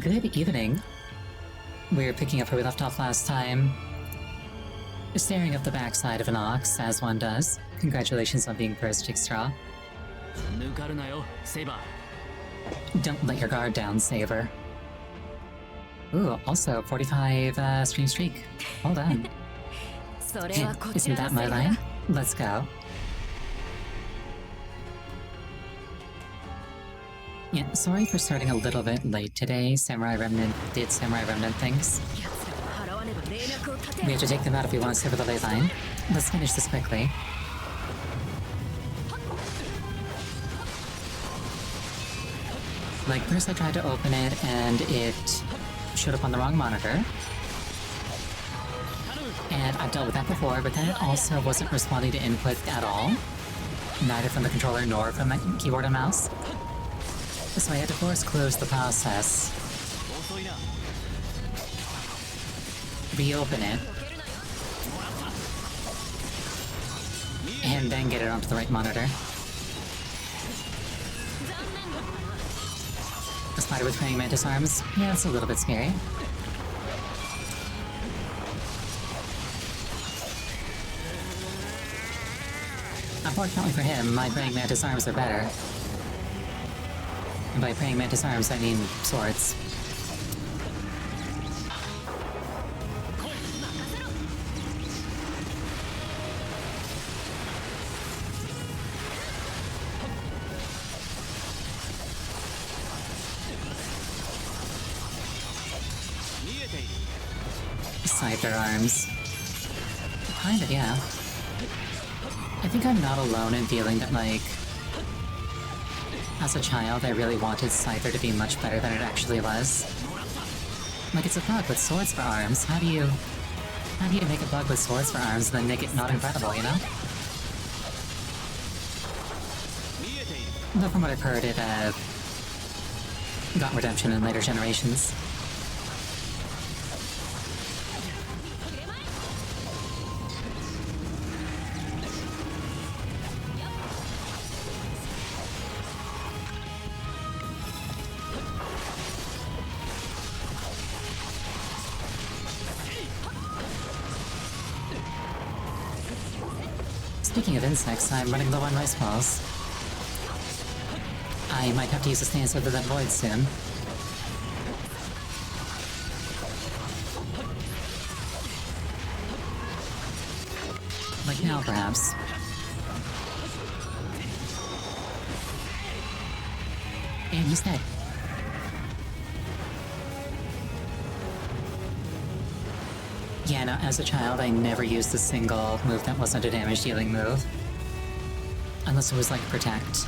Good evening. We're picking up where we left off last time. Staring up the backside of an ox, as one does. Congratulations on being first, Jigstraw. Don't let your guard down, Saber. Ooh, also 45 stream streak. Hold on. Isn't that my line? Let's go. Yeah, sorry for starting a little bit late today. Samurai Remnant did Samurai Remnant things. We have to take them out if we want to sever the ley line. Let's finish this quickly. Like, first I tried to open it and it showed up on the wrong monitor. And I've dealt with that before, but then it also wasn't responding to input at all. Neither from the controller nor from my keyboard and mouse. So I had to force close the process. Reopen it. And then get it onto the right monitor. A spider with praying mantis arms? Yeah, it's a little bit scary. Unfortunately for him, my praying mantis arms are better. And by praying mantis arms, I mean swords. Scyther arms. Kind of, yeah. I think I'm not alone in feeling that, like, as a child, I really wanted Scyther to be much better than it actually was. Like, it's a bug with swords for arms. How do you make a bug with swords for arms and then make it not incredible, you know? Though from what I've heard, it, got redemption in later generations. Speaking of insects, I'm running low on rice balls. I might have to use a stance other than Void soon. Like now, perhaps. And he's dead. Yeah, no, as a child, I never used a single move that wasn't a damage-dealing move. Unless it was, like, Protect.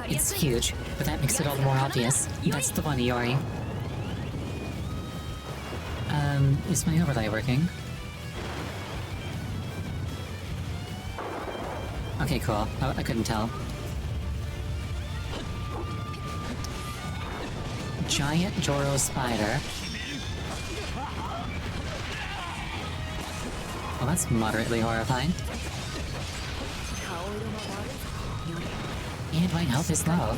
It's huge, but that makes it all the more obvious. That's the one, Iori. Is my overlay working? Okay, cool. Oh, I couldn't tell. Giant Joro spider. Well, that's moderately horrifying. And my health is low.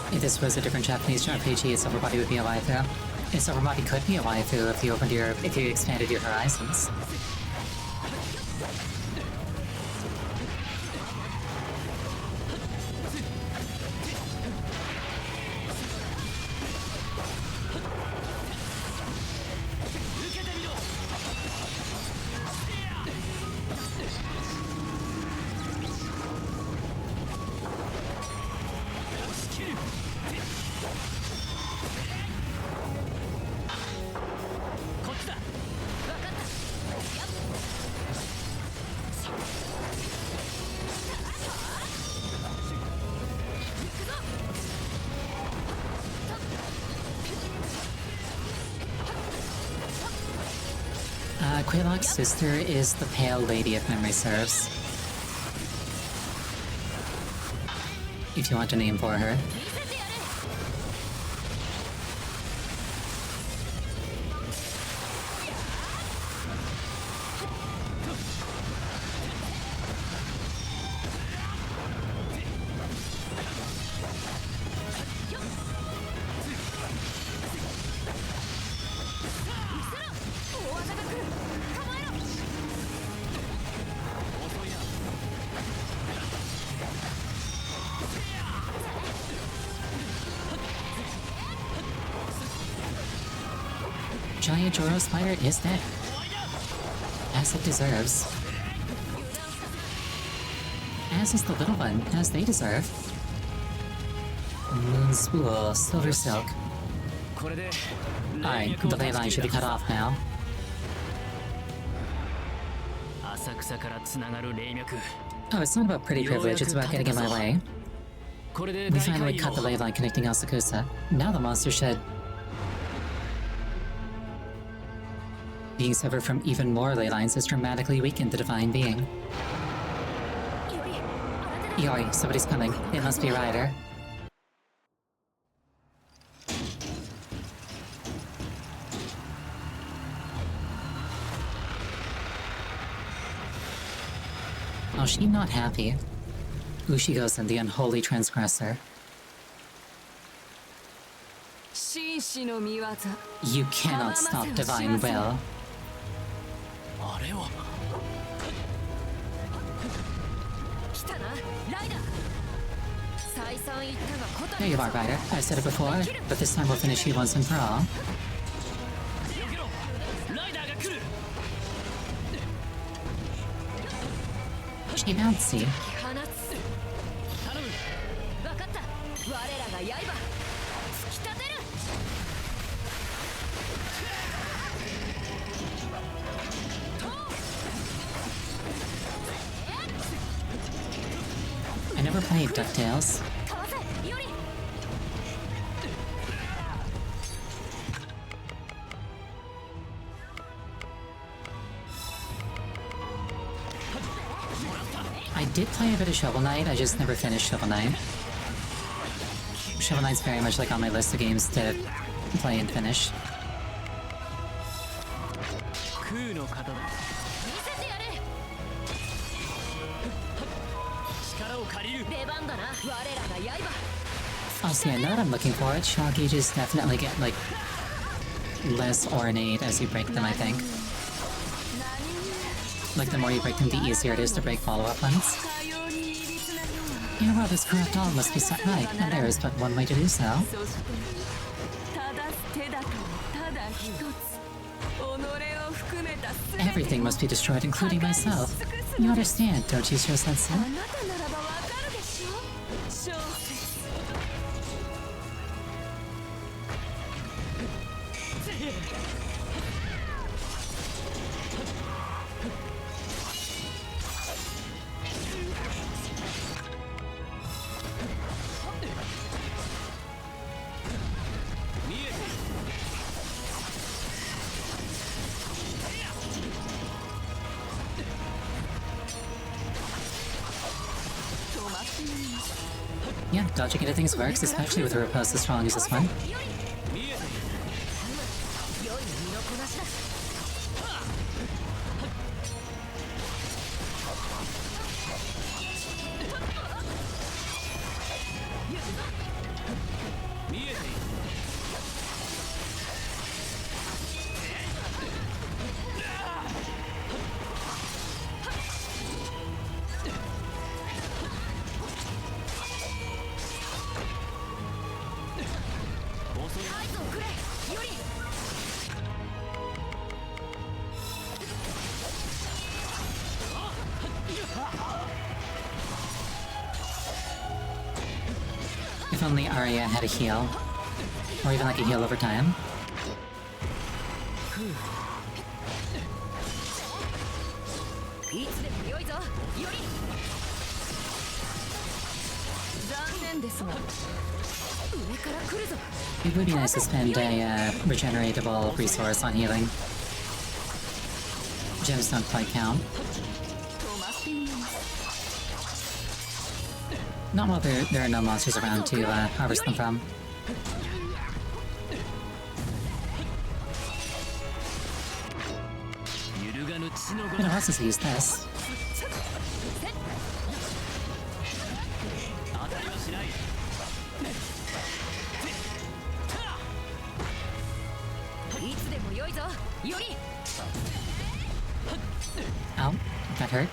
If this was a different Japanese RPG, its upper body would be a waifu. Its upper body could be a waifu if you expanded your horizons. Quaylock's sister is the Pale Lady, if memory serves. If you want a name for her. Giant Joro Spider is dead. As it deserves. As is the little one, as they deserve. Moon Spool, Silver Silk. Alright, the ley line should be cut off now. Oh, it's not about pretty privilege, it's about getting in my way. We finally cut the ley line connecting Asakusa. Now the monster should... Being severed from even more ley lines has dramatically weakened the divine being. Yoi, somebody's coming. It must be Ryder. Oh, she's not happy. Ushigosen, the unholy transgressor. You cannot stop divine will. There you are, Ryder. I've said it before, but this time we'll finish you once and for all. She bouncy. I never played DuckTales. I did play a bit of Shovel Knight, I just never finished Shovel Knight. Shovel Knight's very much like on my list of games to play and finish. Honestly, I know what I'm looking for. Shot gauges definitely get, like, less ornate as you break them, I think. Like, the more you break them, the easier it is to break follow-up ones. Your world is correct, all must be set right, and there is but one way to do so. Everything must be destroyed, including myself. You understand, don't you, Sensei? Yeah, dodging into things works, especially with a riposte as strong as this one. If only Arya had a heal. Or even like a heal over time. It would be nice to spend a regeneratable resource on healing. Gems don't quite count. Not while there are no monsters around to harvest them from. What else has used this? Ow, that hurt.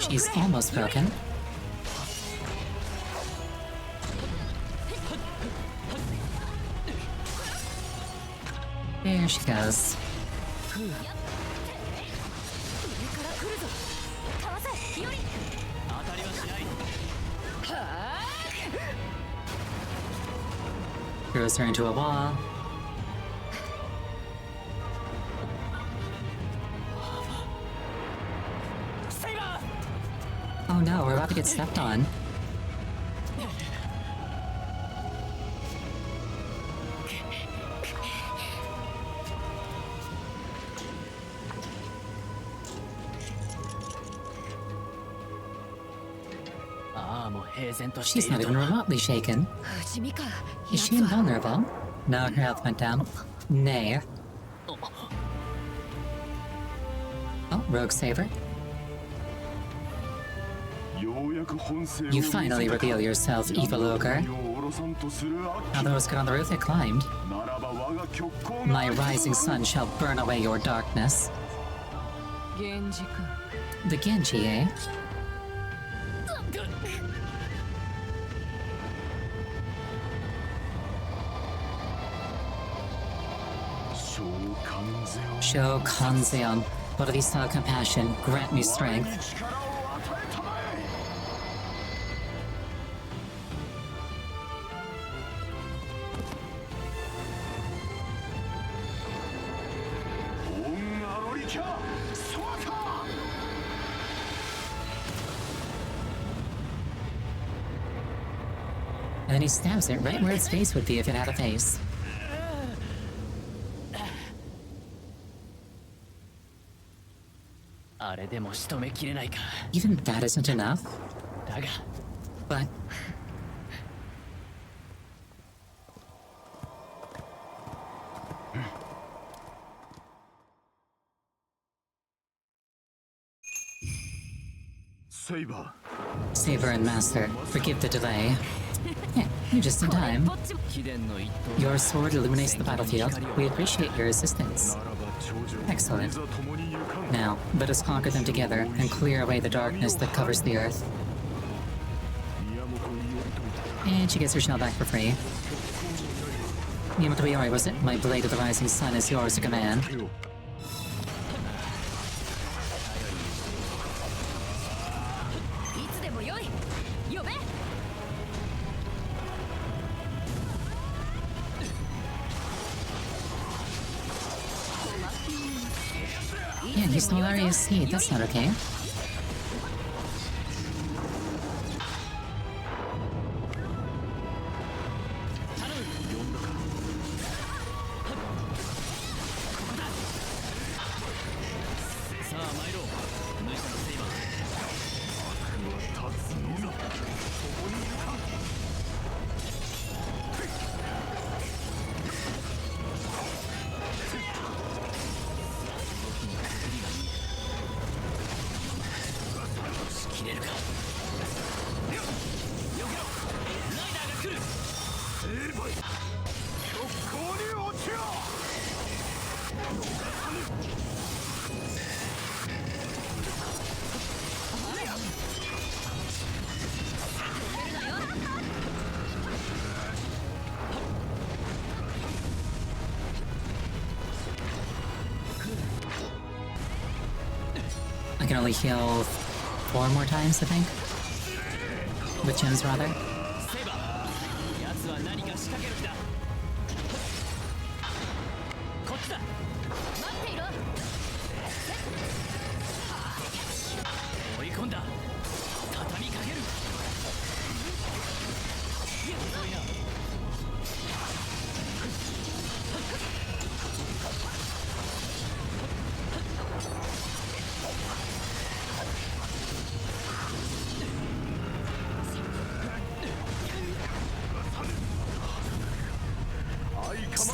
She's almost broken. There she goes. Throws her into a wall. Oh no, we're about to get stepped on. She's not even remotely shaken. Is she invulnerable? No, her health went down. Nay. Oh, Rogue Saber. You finally reveal yourself, evil ogre. Now those get on the roof, they climbed. My rising sun shall burn away your darkness. The Genji, eh? Show Kanzeon, what of these saw compassion, grant me strength. And then he stabs it right where its face would be if it had a face. Even that isn't enough? But... Saber and Master, forgive the delay. Yeah, you're just in time. Your sword illuminates the battlefield. We appreciate your assistance. Excellent. Now, let us conquer them together and clear away the darkness that covers the earth. And she gets her shell back for free. Yamato Iori, was it? My blade of the rising sun is yours to command. Yeah, he's no area C. That's not okay. I can only heal 4 more times, I think. With gems, rather.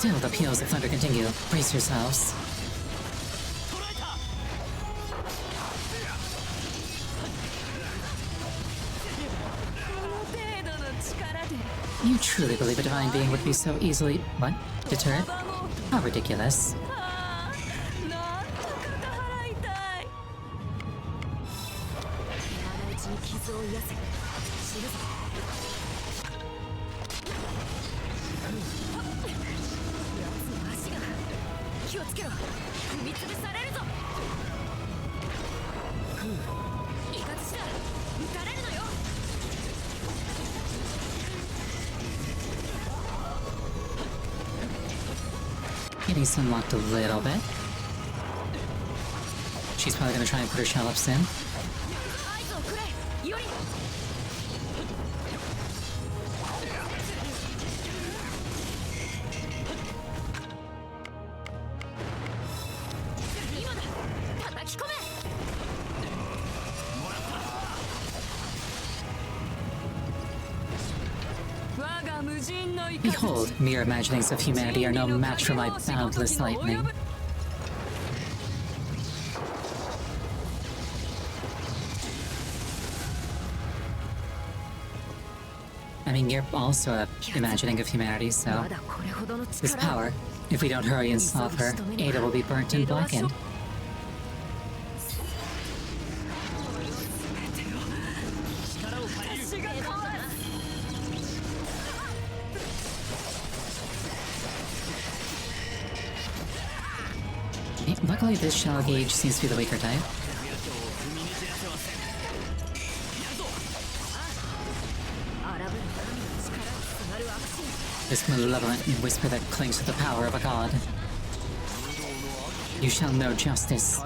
Still, the peals of thunder continue. Brace yourselves. You truly believe a divine being would be so easily... what? Deterred? How ridiculous. Getting sunlocked a little bit. She's probably gonna try and put her shell up soon. Behold, mere imaginings of humanity are no match for my boundless lightning. I mean, you're also an imagining of humanity, so... This power, if we don't hurry and stop her, Ada will be burnt and blackened. Luckily, this shell gauge seems to be the weaker type. This malevolent whisper that clings to the power of a god. You shall know justice.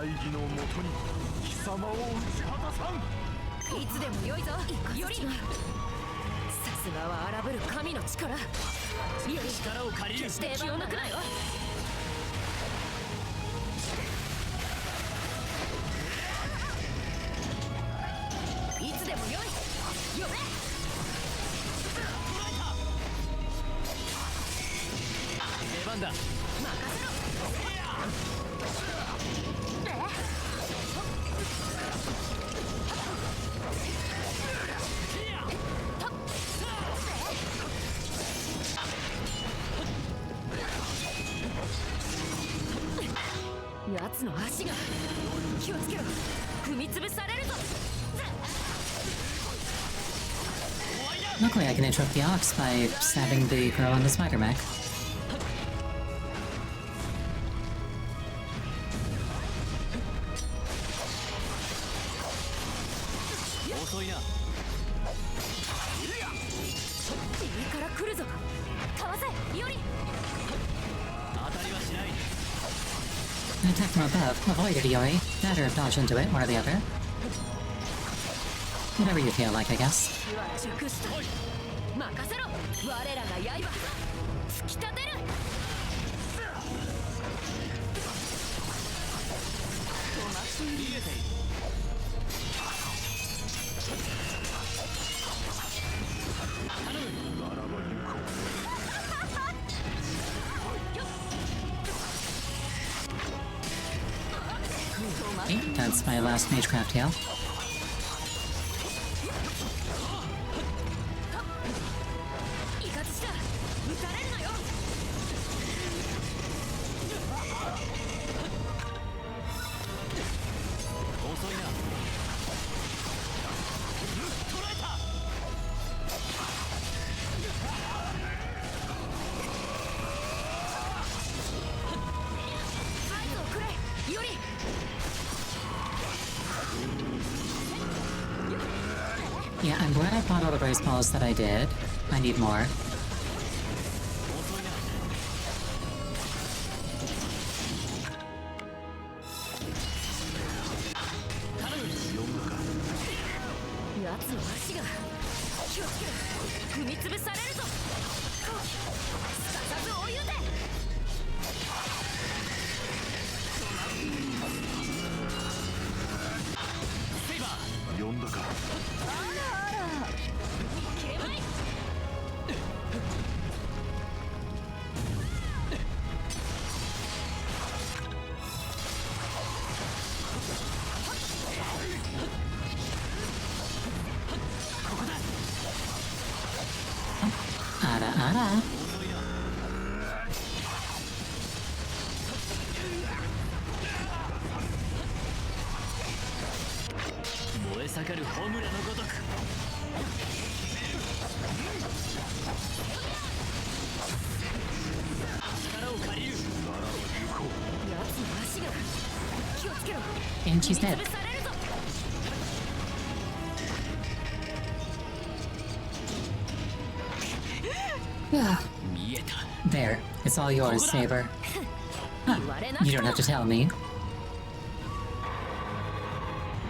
Luckily, I can interrupt the ox by stabbing the girl on the spider mech. An attack from above. Avoid it, Yori. That or dodge into it, one or the other. Whatever you feel like, I guess. Okay, that's my last Magecraft heal. Yeah, I'm glad I bought all the brace balls that I did. I need more. Ara. And she's dead. There, it's all yours, Saber. Huh, you don't have to tell me.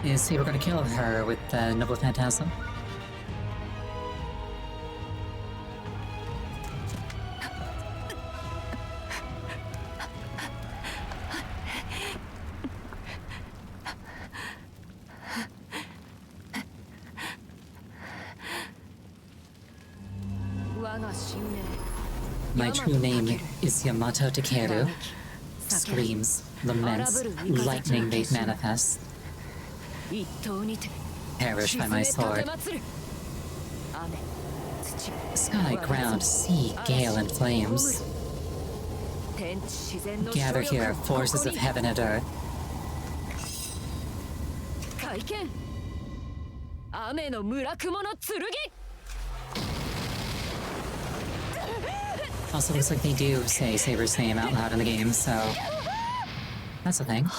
Is Saber gonna kill her with the Noble Phantasm? My true name is Yamato Takeru. Screams, laments, lightning made manifest. Perish by my sword. Sky, ground, sea, gale, and flames. Gather here, forces of heaven and earth. Also looks like they do say Saber's name out loud in the game, so that's a thing.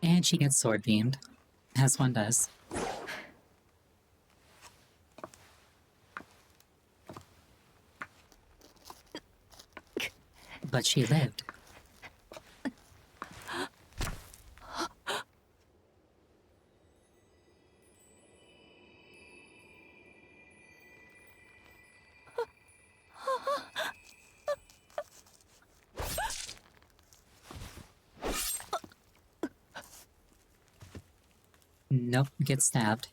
And she gets sword beamed, as one does. But she lived. Nope, get stabbed.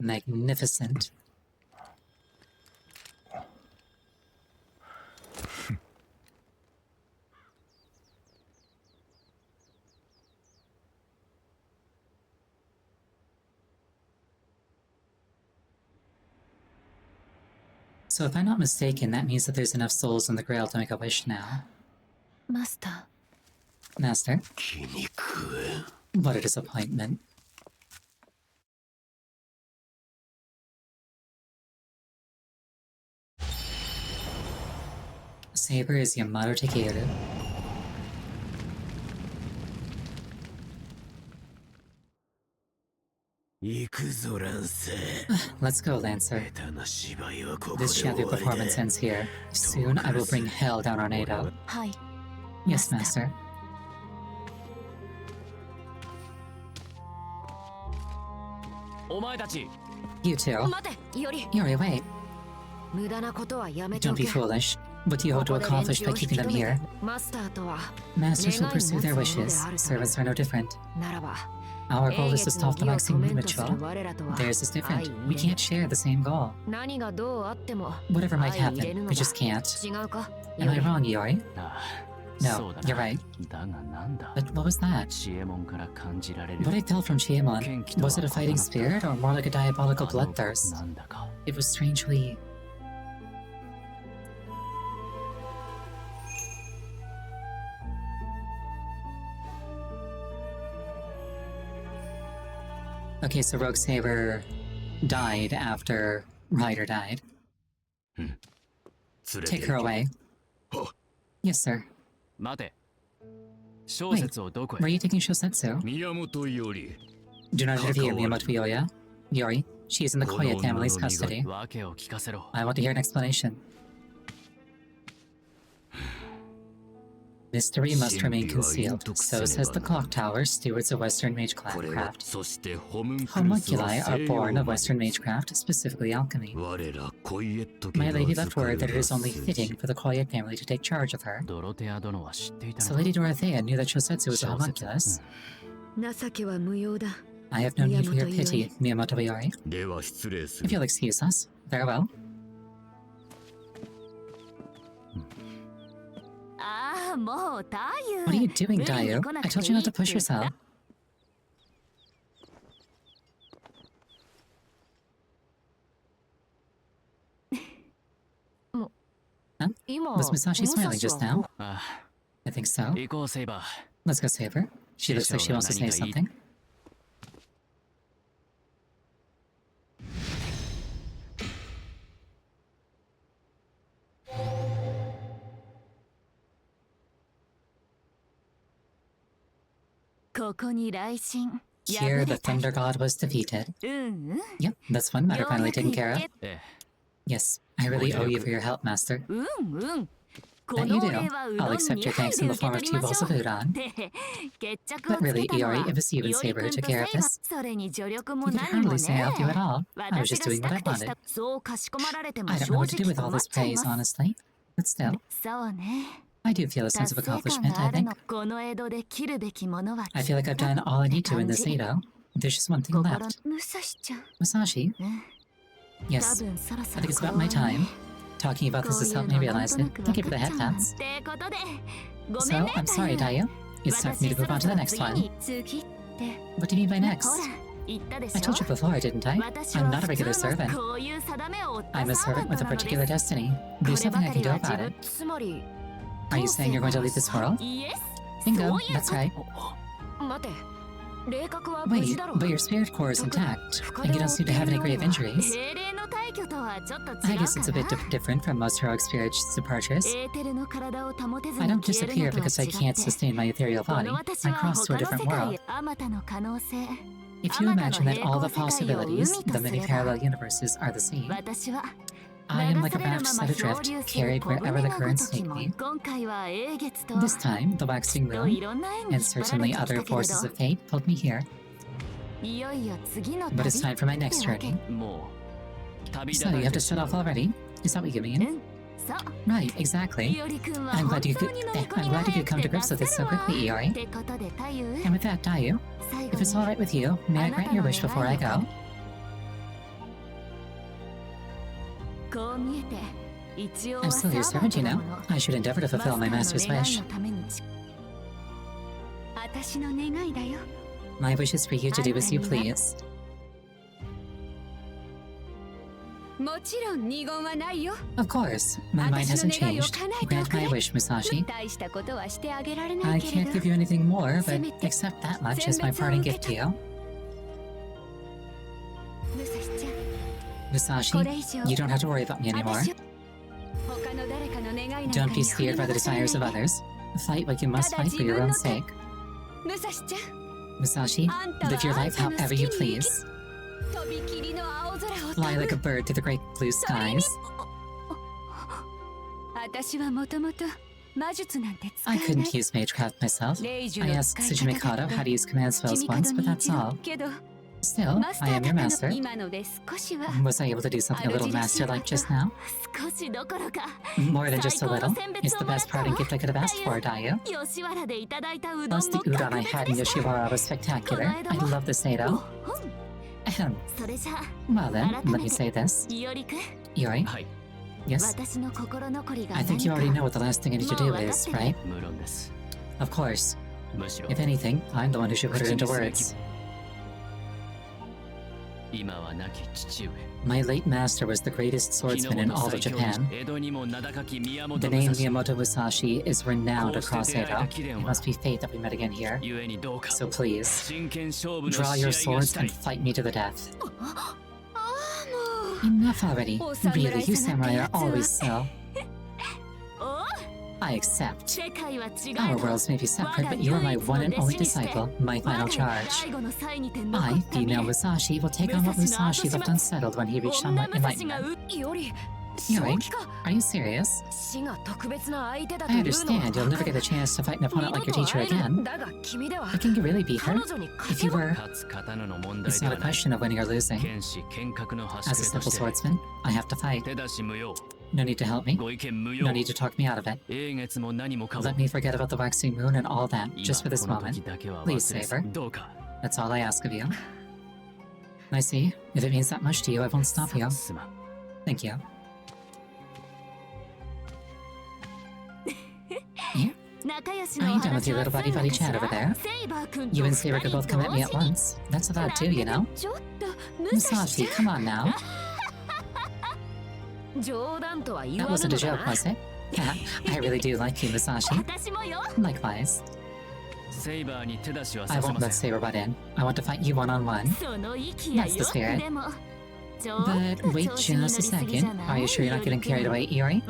Magnificent. So if I'm not mistaken, that means that there's enough souls in the Grail to make a wish now. Master. Master? What a disappointment. Saber is Yamato Takeru. Let's go, Lancer. This shabby performance ends here. Soon I will bring hell down on Edo. Hi. Yes, Master. You two. Yuri, wait. Don't be foolish. What do you hope to accomplish by keeping them here? Masters will pursue their wishes. Servants are no different. Our goal is to stop the maximum ritual. Theirs is different. We can't share the same goal. Whatever might happen, we just can't. Am I wrong, Yori? No, you're right. But what was that? What I felt from Chiemon, was it a fighting spirit or more like a diabolical bloodthirst? It was strangely... Okay, so Rogue Saber died after Ryder died. Take her away. Yes, sir. Wait, where are you taking Shosetsu? Do not interview Miyamoto Yoya. Yori, she is in the Koya family's custody. I want to hear an explanation. Mystery must remain concealed, so says the clock tower, stewards of Western Magecraft. Homunculi are born of Western Magecraft, specifically alchemy. My lady left word that it is only fitting for the Koya family to take charge of her. So Lady Dorothea knew that Shosetsu was a homunculus. I have no need for your pity, Miyamoto Iori. If you'll excuse us, farewell. What are you doing, Dayu? I told you not to push yourself. Huh? Was Musashi smiling just now? I think so. Let's go save her. She looks like she wants to say something. Here, the Thunder God was defeated. Yep, that's one matter finally taken care of. Yes, I really owe you for your help, Master. That you do. I'll accept your thanks in the form of 2 bowls of udon. But really, Iori, it was you and Saber who took care of this. You can hardly say I helped you at all. I was just doing what I wanted. I don't know what to do with all this praise, honestly. But still, I do feel a sense of accomplishment, I think. I feel like I've done all I need to in this Edo. There's just one thing left. Musashi? Yes, I think it's about my time. Talking about this has helped me realize it. Thank you for the head taps. So, I'm sorry, Dayu. It's time for me to move on to the next one. What do you mean by next? I told you before, didn't I? I'm not a regular servant. I'm a servant with a particular destiny. There's nothing I can do about it. Are you saying you're going to leave this world? Bingo, that's right. Wait, but your spirit core is intact, and you don't seem to have any grave injuries. I guess it's a bit different from most heroic spirits' departures. I don't disappear because I can't sustain my ethereal body. I cross to a different world. If you imagine that all the possibilities, the many parallel universes, are the same, I am like a raft set adrift, carried wherever the currents take me. This time, the waxing moon, and certainly other forces of fate, pulled me here. But it's time for my next journey. So, you have to set off already? Is that what you mean? Right, exactly. I'm glad you could come to grips with it so quickly, Iori. And with that, Dayu, if it's alright with you, may I grant your wish before I go? I'm still your servant, you know. I should endeavor to fulfill my master's wish. My wish is for you to do as you please. Of course, my mind hasn't changed. Grant my wish, Musashi. I can't give you anything more, but accept that much as my parting gift to you. Musashi, you don't have to worry about me anymore. Don't be steered by the desires of others. Fight what you must fight for your own sake. Musashi, live your life however you please. Fly like a bird through the great blue skies. I couldn't use magecraft myself. I asked Tsujime Kato how to use command spells once, but that's all. Still, I am your master. Was I able to do something a little master-like just now? More than just a little. It's the best parting gift I could have asked for, Dayu. Plus, the udon I had in Yoshiwara was spectacular. I love this Edo. Ahem. Well then, let me say this. Iori? Yes? I think you already know what the last thing I need to do is, right? Of course. If anything, I'm the one who should put it into words. My late master was the greatest swordsman in all of Japan. The name Miyamoto Musashi is renowned across Edo. It must be fate that we met again here. So please, draw your swords and fight me to the death. Enough already. Really, you samurai are always so. I accept. Our worlds may be separate, but you are my one and only disciple, my final charge. I, female Musashi, will take on what Musashi left unsettled when he reached enlightenment. Yuri, are you serious? I understand you'll never get a chance to fight an opponent like your teacher again. But can you really beat her? If you were... It's not a question of winning or losing. As a simple swordsman, I have to fight. No need to help me. No need to talk me out of it. Let me forget about the waxing moon and all that, just for this moment. Please, Saber. That's all I ask of you. I see. If it means that much to you, I won't stop you. Thank you. Here? Are you done with your little buddy-buddy chat over there? You and Saber could both come at me at once. That's allowed too, you know? Musashi, come on now. That wasn't a joke, was it? I really do like you, Musashi. Likewise. I won't let Saber butt in. I want to fight you one-on-one. That's the spirit. But wait just a second. Are you sure you're not getting carried away, Iori?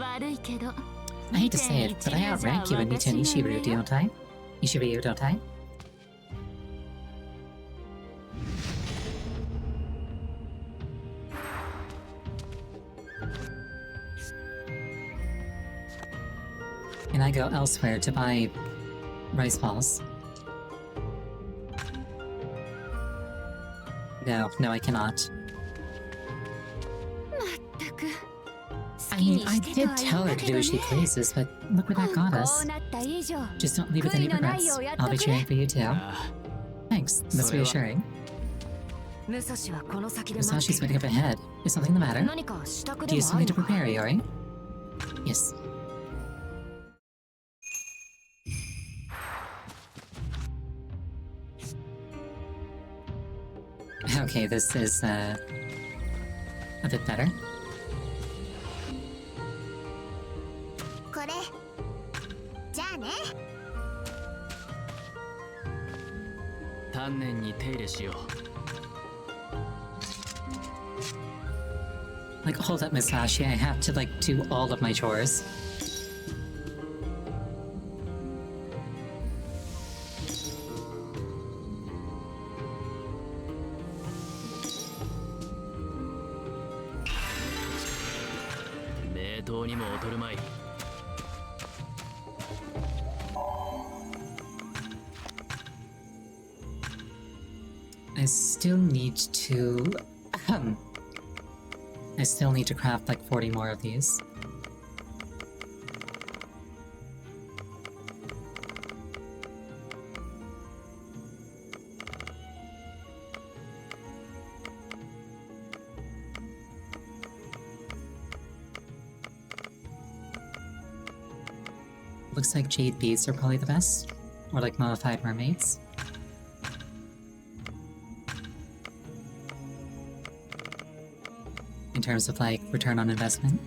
I hate to say it, but I outrank you in Niten Ishibu, don't I? Ishibu, don't I? Can I go elsewhere to buy rice balls? No, I cannot. I mean, I did tell her to do as she pleases, but look where that got us. Just don't leave with any regrets. I'll be cheering for you too. Thanks, that's reassuring. Musashi's waiting up ahead. Is something the matter? Do you still need to prepare, Iori? Yes. Okay, this is, a bit better. Like, hold up, Musashi, I have to, like, do all of my chores. I still need to... I still need to craft like 40 more of these. Looks like jade beads are probably the best. Or like mummified mermaids. In terms of like return on investment.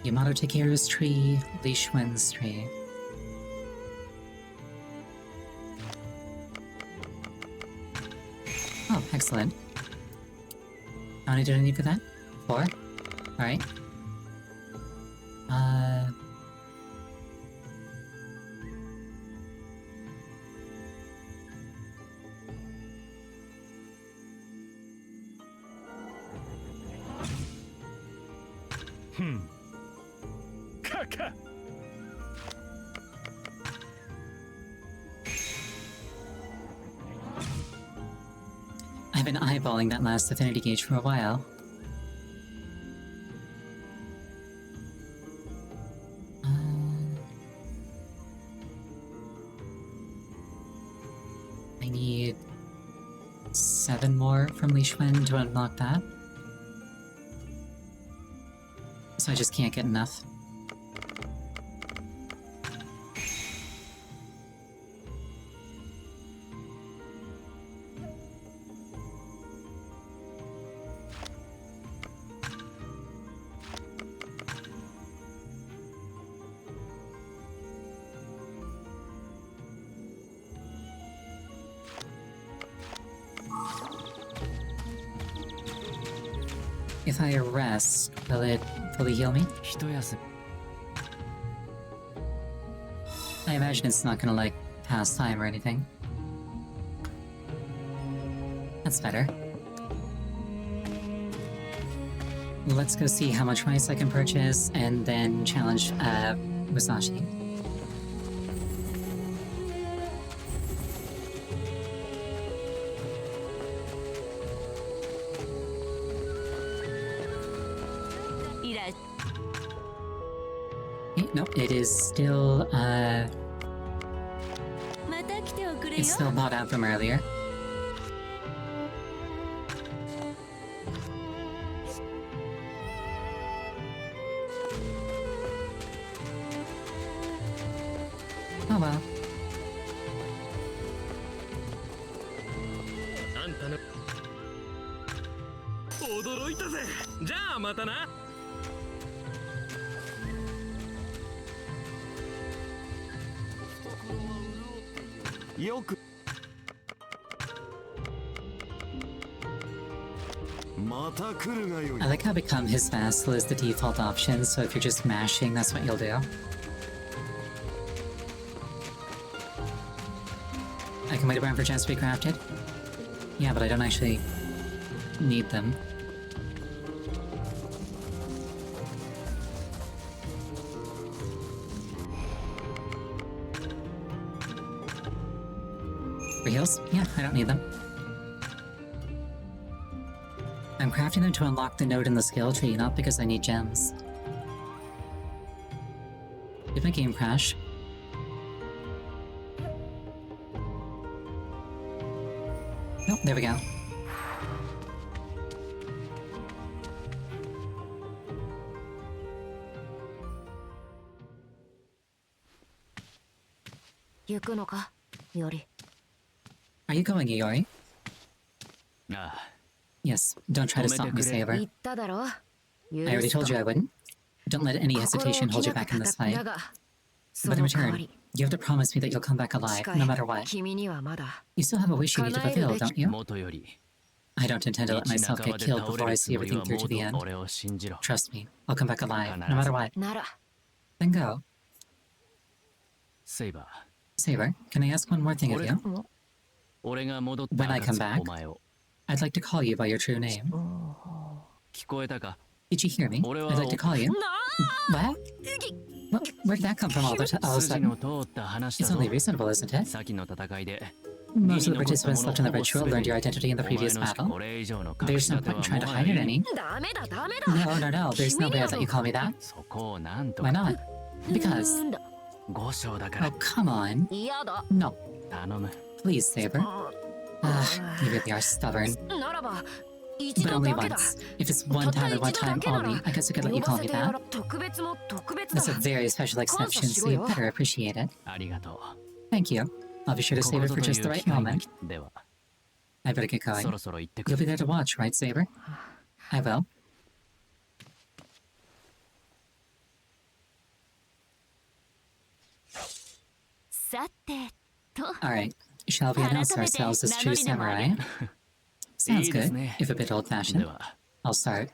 Yamato Takeru's tree, Li Xuan's tree. Oh, excellent. How many did I need for that? 4? Alright. I've been eyeballing that last affinity gauge for a while. I need 7 more from Li Xuan to unlock that. So I just can't get enough. If I rest, will it fully heal me? I imagine it's not gonna, like, pass time or anything. That's better. Let's go see how much rice I can purchase, and then challenge, Musashi. No, it is still, it's still bought out from earlier. Oh well. I like how become his vassal is the default option, so if you're just mashing, that's what you'll do. I can wait around for gems to be crafted? Yeah, but I don't actually need them. For heals? Yeah, I don't need them. I'm crafting them to unlock the node in the skill tree, not because I need gems. Did my game crash? Nope, there we go. Are you going, Iori? Yes, don't try to stop me, Saber. I already told you I wouldn't. Don't let any hesitation hold you back in this fight. But in return, you have to promise me that you'll come back alive, no matter what. You still have a wish you need to fulfill, don't you? I don't intend to let myself get killed before I see everything through to the end. Trust me, I'll come back alive, no matter what. Then go. Saber, can I ask one more thing of you? When I come back, I'd like to call you by your true name. Did you hear me? I'd like to call you. What? Where did that come from all of a sudden? It's only reasonable, isn't it? Most of the participants left in the ritual learned your identity in the previous battle. There's no point in trying to hide it any. No, there's no way I'd let you call me that. Why not? Because... Oh, come on. No. Please, Saber. You really are stubborn. But only once. If it's one time and one time only, I guess I could let you call me that. That's a very special exception, so you better appreciate it. Thank you. I'll be sure to save it for just the right moment. I better get going. You'll be there to watch, right, Saber? I will. Alright, shall we announce ourselves as true samurai? Sounds good, if a bit old-fashioned. I'll start.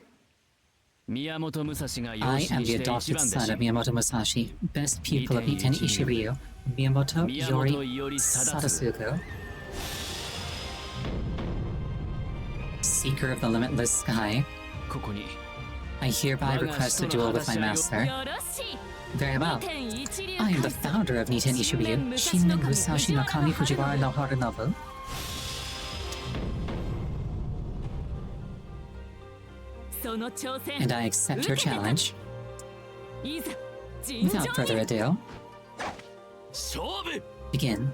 I am the adopted son of Miyamoto Musashi, best pupil of Iten Ishiryu, Miyamoto Yori Sadasugu. Seeker of the limitless sky, I hereby request a duel with my master. Very well. I am the founder of Niten Ishiryu, Shinmin Musashi no Kami Fujiwara no Harunobu. And I accept your challenge. Without further ado, begin.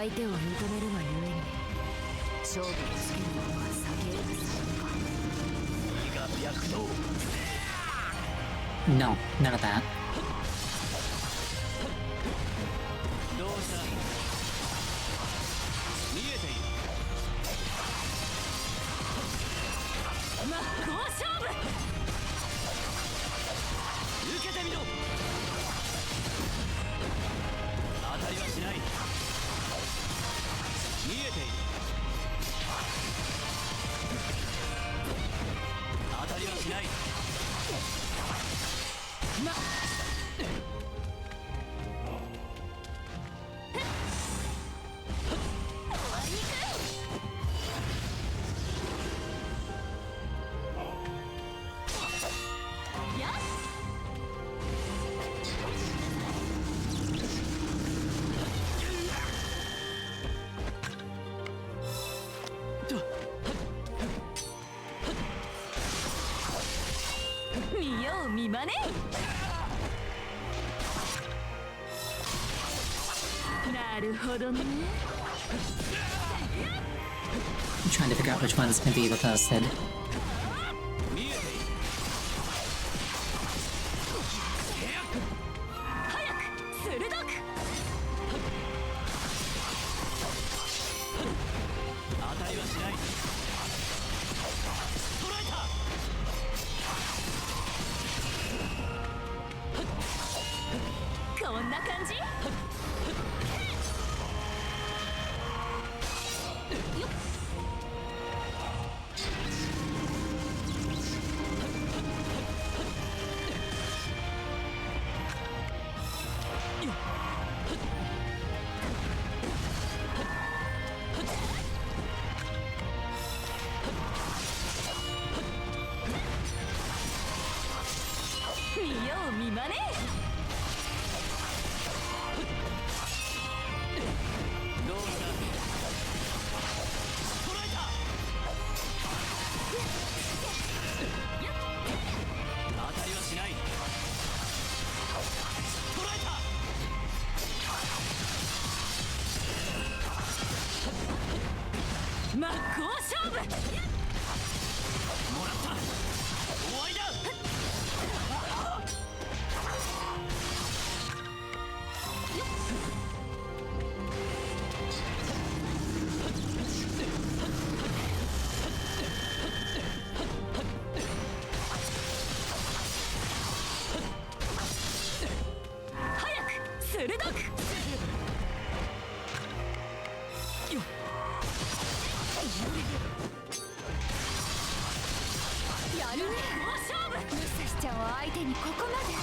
相手を認めるがゆえに勝負をつけるのは避けるべきか。胃が脈動。 No, none of that. どうした見えている。真っ向勝負。受けてみろ。当たりはしない。見えている。当たりはしない。見よう見まね。なるほどね。I'm trying to figure out which ones can be posted. 見えている。早く鋭く。当たりはしない。捉えた。こんな感じ。見よう見まね。どうした捉えた。当たりはしない。捉えた。真っ向勝負。もらった。終わりだ。早く鋭く。やるね。勝負。武蔵ちゃんを相手にここまで。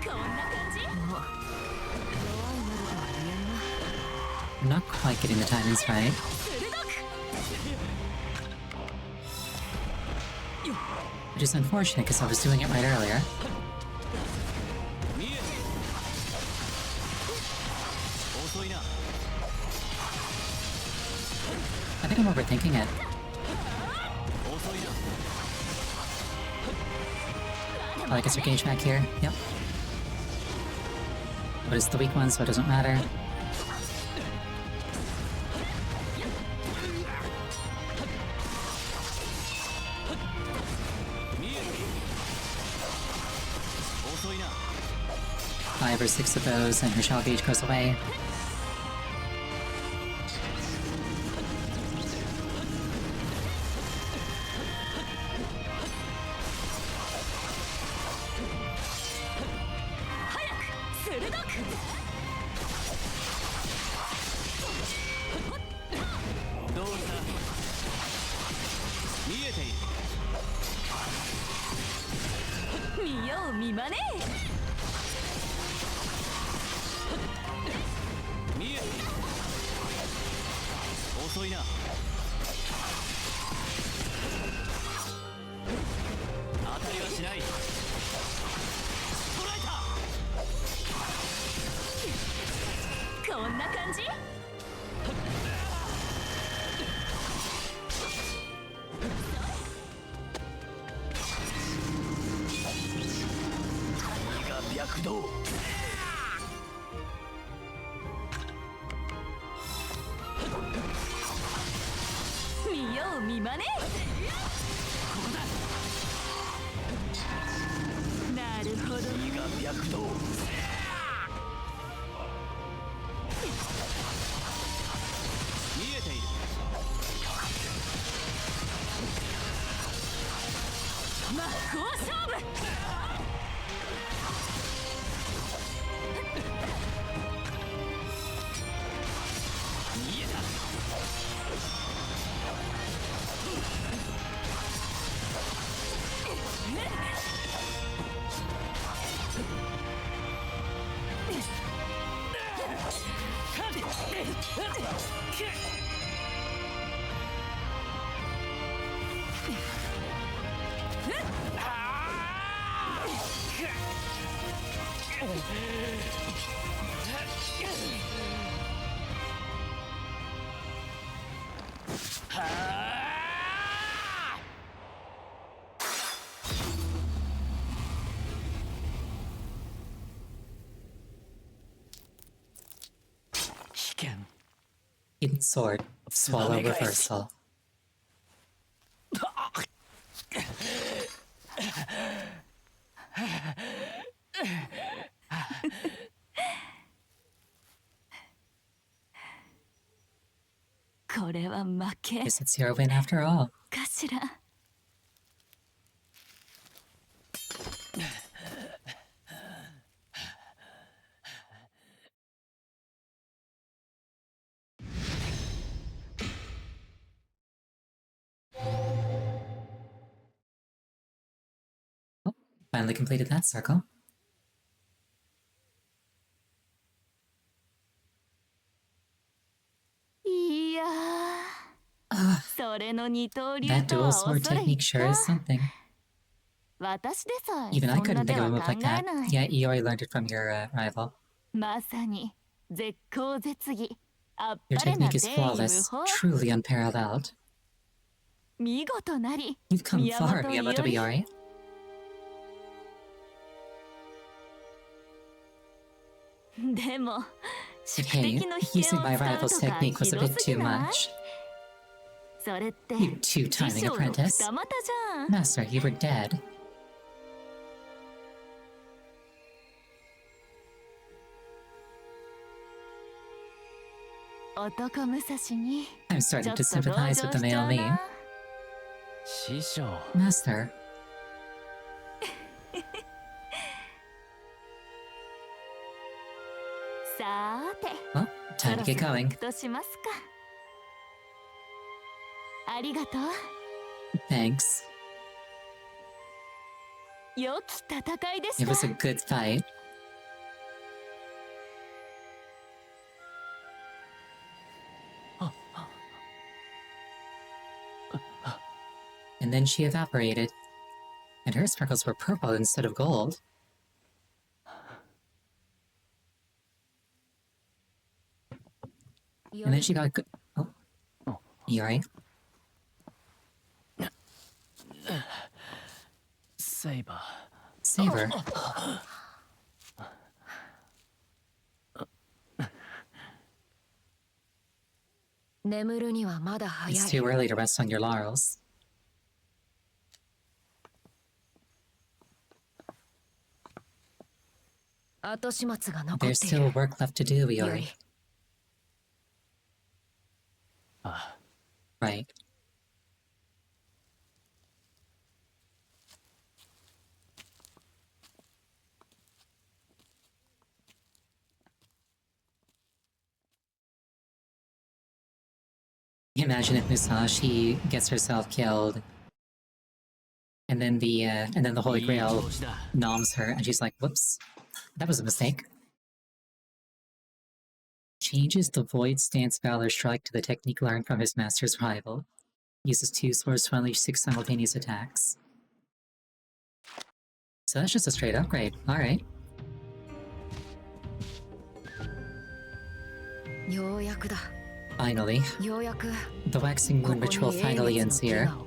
こんな感じ。もう弱いなるとは言えんな。I'm not quite getting the timings right. 鋭く。 Which is unfortunate because I was doing it right earlier. 見えている。遅いな。 I think I'm overthinking it. 遅いな。 Oh, I guess your gauge back here. Yep. But it's the weak one, so it doesn't matter. Five or six of those, and her shell gauge goes away. を見まねなるほどねが脈動見えている真っ向勝負見えた危険 Hidden Sword of Swallow Reversal. これは負け Guess it's your win after all. かしら Finally completed that circle. いや Ah, それの二刀流 that と dual は sword 恐れ入 technique っ sure is た something. 私でさえ Even I そんな couldn't 手 think of a は move 考 like え that. ない Yeah, Iori learned it from your rival. まさに絶好絶技あっ Your ぱれな technique is 天衣無 flawless, 縫 truly unparalleled. 見事なり You've come 宮 far, 本 Miyamoto 伊織 Iori. But でも But 宿 hey, 敵の秘 using 剣を my 使う rival's とか technique was ひ a ど bit すぎ too ない much. それって You 師 two-timing 匠の apprentice. 二股じゃん Master, you were dead. 男武蔵に I'm ちょ starting っ to と同情 sympathize with the しちゃ male う me. な 師匠 Master, さーて well, そ time ろ to そ get ろ行 going. くとしますかありがと Thanks. う良き戦いでし It た was a good fight. And then she evaporated. And her sparkles were purple instead of gold. And then she got good. Oh. You alright? セイバ Saber. 眠るにはまだ早 It's い too early to rest on your laurels. 後始末が残っ There's ている still work left to do, より Iori. あ Right. Imagine if Musashi gets herself killed, and then the Holy いい Grail 調子だ noms her, and she's like, "Whoops, that was a mistake." Changes the Void Stance Valor Strike to the technique learned from his master's rival. Uses 2 swords to unleash 6 simultaneous attacks. So that's just a straight upgrade. Alright. ようやくだ Finally. ようやく The Waxing ここ Moon に ritual 英 finally 月 ends のテ here. ィガを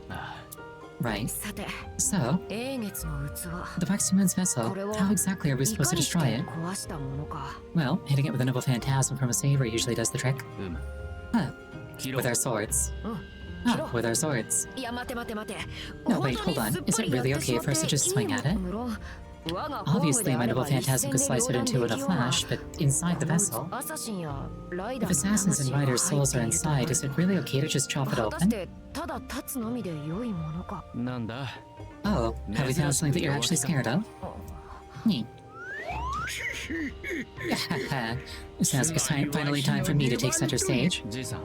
Right. さて So, 英月の器 the Waxing Moon's vessel, これは how exactly are we い supposed か to にして destroy it? 壊したものか Well, hitting it with a noble phantasm from a saber usually does the trick. うむ Huh. 切ろ With our swords. Ah, with our swords. いや待て待て待て No, wait, hold on. Is it really okay for us to just swing at it? Obviously, my noble phantasm could slice it in two in a flash, but inside the vessel? If assassins and riders' souls are inside, is it really okay to just chop it open? ただ立つのみで良いものか なんだ Oh, have we found something that you're actually scared of? Neat. Sounds like it's finally time for me to take center stage. じいさん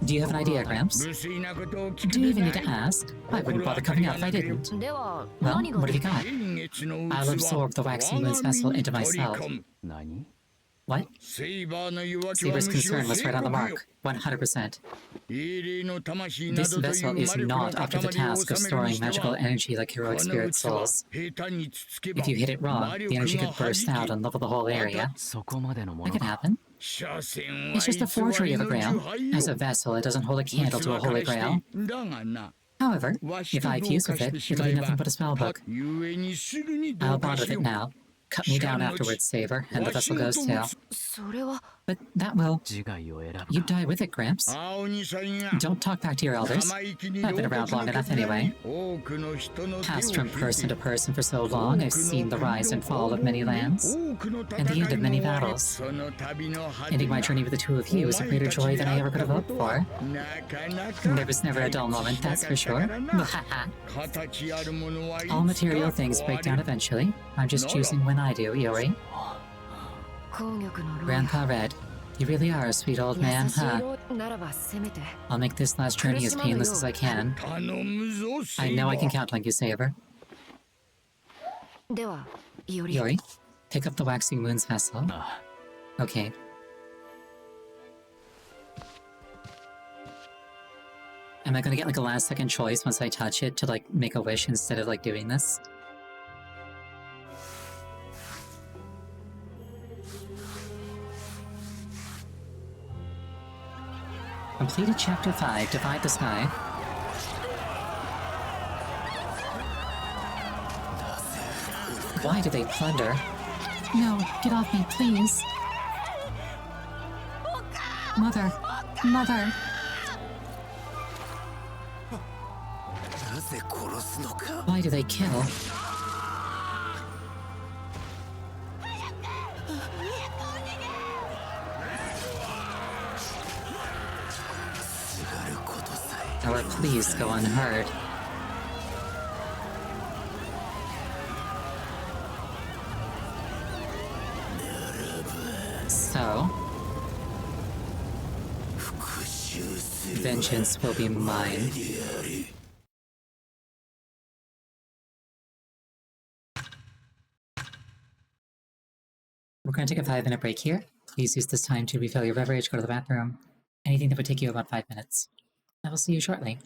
Do you have an idea, Gramps? 無粋なことを聞 Do you even need to ask? I wouldn't bother coming out if I didn't. では Well, 何が what have you got? 臨月の I'll 器 absorb the waxing moon's vessel into 我が身に myself. 取り込む 何 What? セイバーの弱気はむ Saber's しろ concern was 警 right on the 告よ mark. 100%. 英霊の魂な This どとい vessel う is 魔力の not up to the 塊を task of 収めるに storing して magical は energy like こ heroic の spirit 器は souls. 平坦につつけば If you hit it wrong, 魔 the 力 energy が could burst 弾 out き and level the whole area. そこまでのも That の could か happen. 所詮は It's just a 偽 forgery り of a の受 grail. 灰よ As a vessel, it doesn't hold a candle to a 器か holy らして grail. だがな However, わし if と I 同 fuse 化 with し it, てし it'll ま be え nothing ば but a spell た book. ゆえにすぐに I'll 同 bond 化 with し it よう now. Cut me down afterwards, Saber, and the vessel goes too. それは But that will... 自害を選ぶ You か die with it, Gramps. 青にさんが Don't talk back to your elders. 生意気に I've been 洞 around 窟 long の enough 扉 anyway. に多くの人の手を Passed 引 from い person て to person for so long, I've seen the rise and fall of many lands. And the end of many battles. Ending my journey with the two of you is a greater joy than I ever could have hoped for. There was never a dull moment, that's for sure. All material things break down eventually. I'm just choosing when I do, Iori. 紅玉の牢 Grandpa Red, you really are a sweet old 優 man, しい huh? 牢ならばせめて I'll make this last journey as painless as I can. I know I can count on you, Saber. ではイオリ Iori, pick up the waxing moon's vessel. あ Okay. Am I gonna get like a last second choice once I touch it to like make a wish instead of like doing this? Completed chapter 5, Divide the Sky. Why do they plunder? No, get off me, please. Mother, mother. なぜ殺すのか Why do they kill? Our pleas go unheard. So, 復讐する vengeance will be mine. であり We're going to take a 5-minute break here. Please use this time to refill your beverage, go to the bathroom, anything that would take you about 5 minutes. I will see you shortly.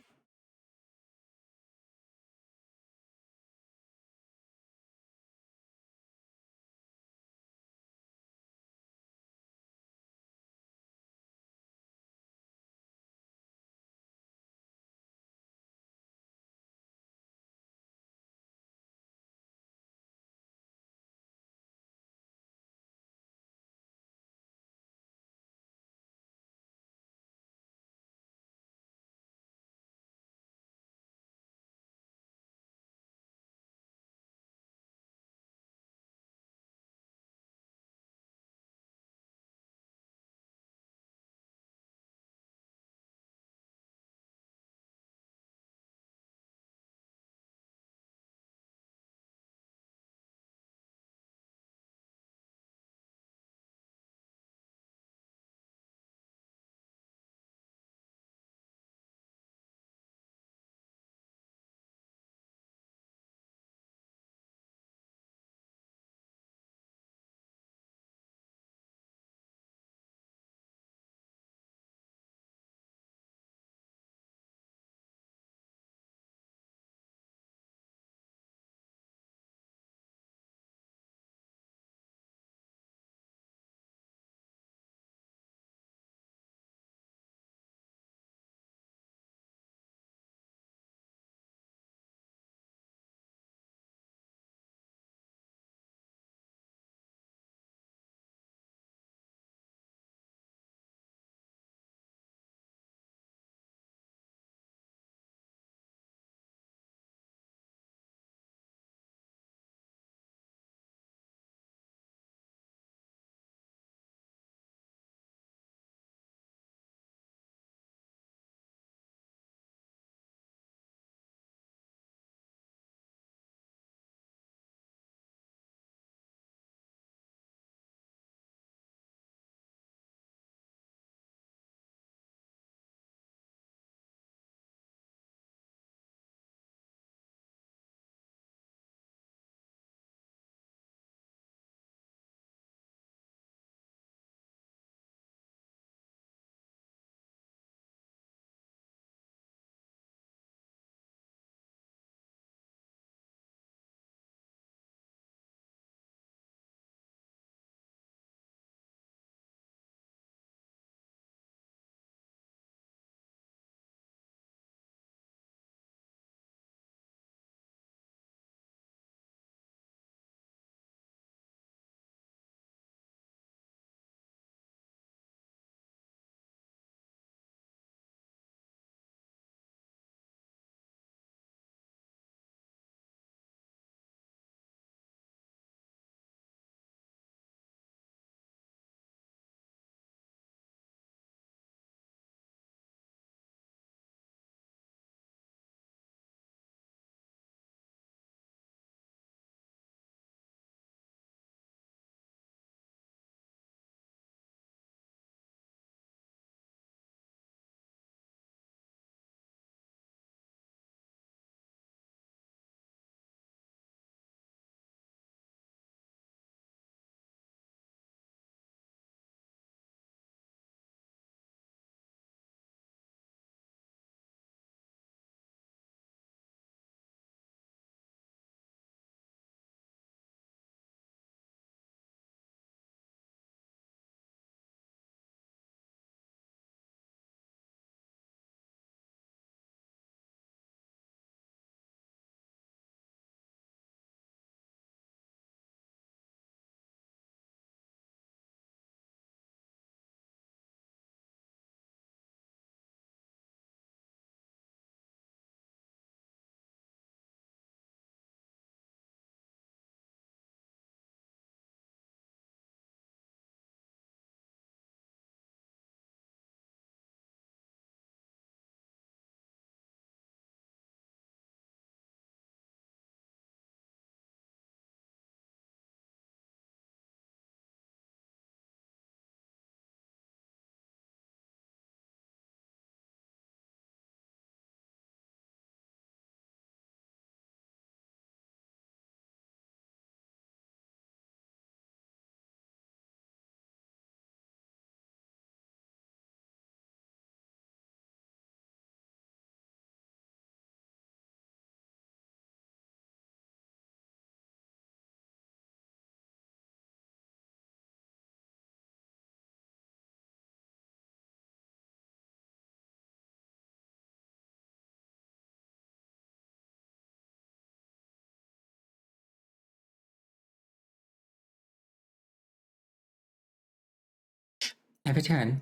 I return.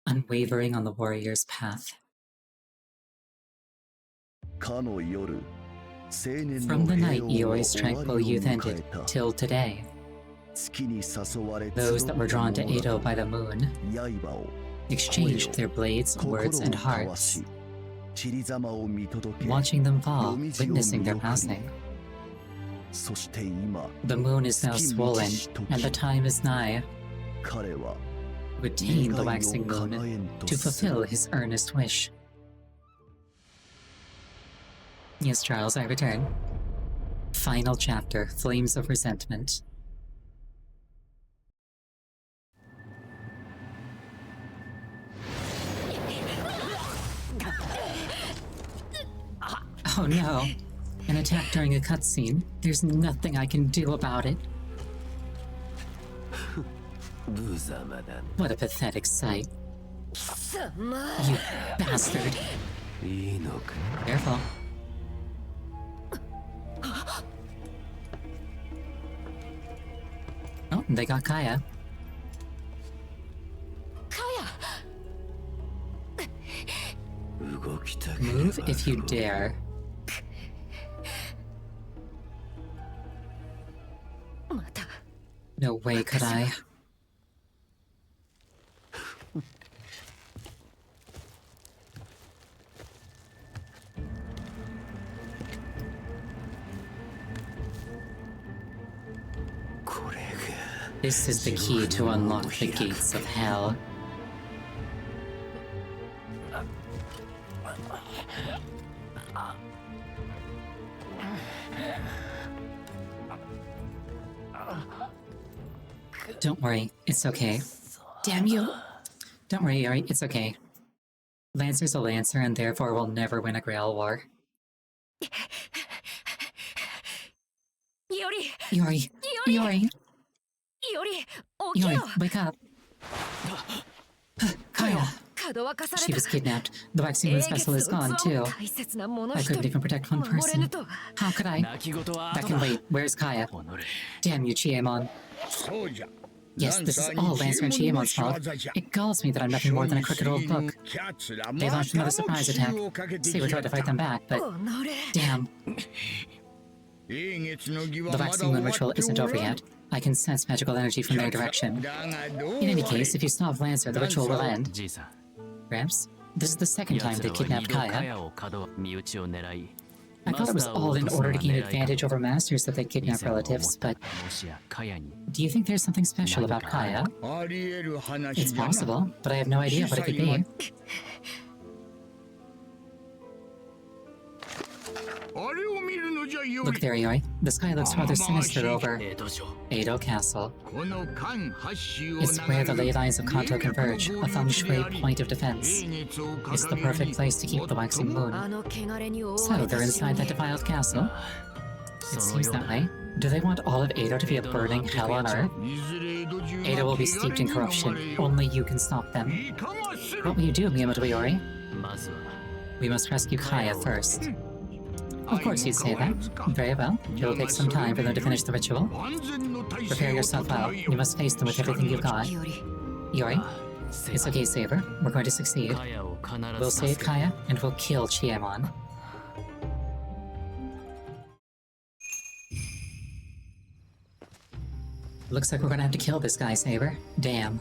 Unwavering on the warrior's path. From the night Iori's tranquil youth ended, till today, those that were drawn to Edo by the moon exchanged their blades, words, and hearts, watching them fall, witnessing their passing. The moon is now swollen, and the time is nigh to attain the waxing moon, to fulfill his earnest wish. Yes, Charles, I return. Final chapter, Flames of Resentment. Oh no. An attack during a cutscene. There's nothing I can do about it. What a pathetic sight. You bastard. Careful. Oh, they got Kaya. Move if you dare. No way could I. This is the key to unlock the gates of hell. Don't worry, it's okay. Damn you! Don't worry, Yuri, it's okay. Lancer's a Lancer and therefore will never win a Grail War. Yuri! Yuri, wake up! Kaya! She was kidnapped. The waxing moon's vessel is gone, too. I couldn't even protect one person. How could I? That can wait. Where's Kaya? Damn you, Chiemon. Yes, this is all Lancer and Chiemon's fault. It galls me that I'm nothing more than a crooked old book. They launched another surprise attack. Saber tried to fight them back, but... damn. The waxing moon ritual isn't over yet. I can sense magical energy from their direction. In any case, if you stop Lancer, the ritual will end. Gramps, this is the second time they kidnapped Kaya. I thought it was all in order to gain advantage over masters that they kidnap relatives, but... do you think there's something special about Kaya? It's possible, but I have no idea what it could be. Look there, Yuri. The sky looks rather sinister over Edo Castle. It's where the ley lines of Kanto converge, a feng shui point of defense. It's the perfect place to keep the waxing moon. So, they're inside that defiled castle? It seems that way. Do they want all of Edo to be a burning hell on earth? Edo will be steeped in corruption. Only you can stop them. What will you do, Miyamoto Yuri? We must rescue Kaya first. Of course you'd say that. Very well. It will take some time for them to finish the ritual. Prepare yourself well. You must face them with everything you've got. Yuri? It's okay, Saber. We're going to succeed. We'll save Kaya, and we'll kill Chiemon. Looks like we're gonna have to kill this guy, Saber. Damn.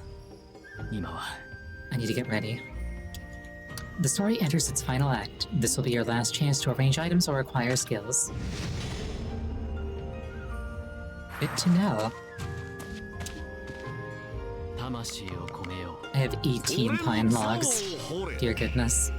I need to get ready. The story enters its final act. This will be your last chance to arrange items or acquire skills. Good to know. I have 18 pine logs. Dear goodness.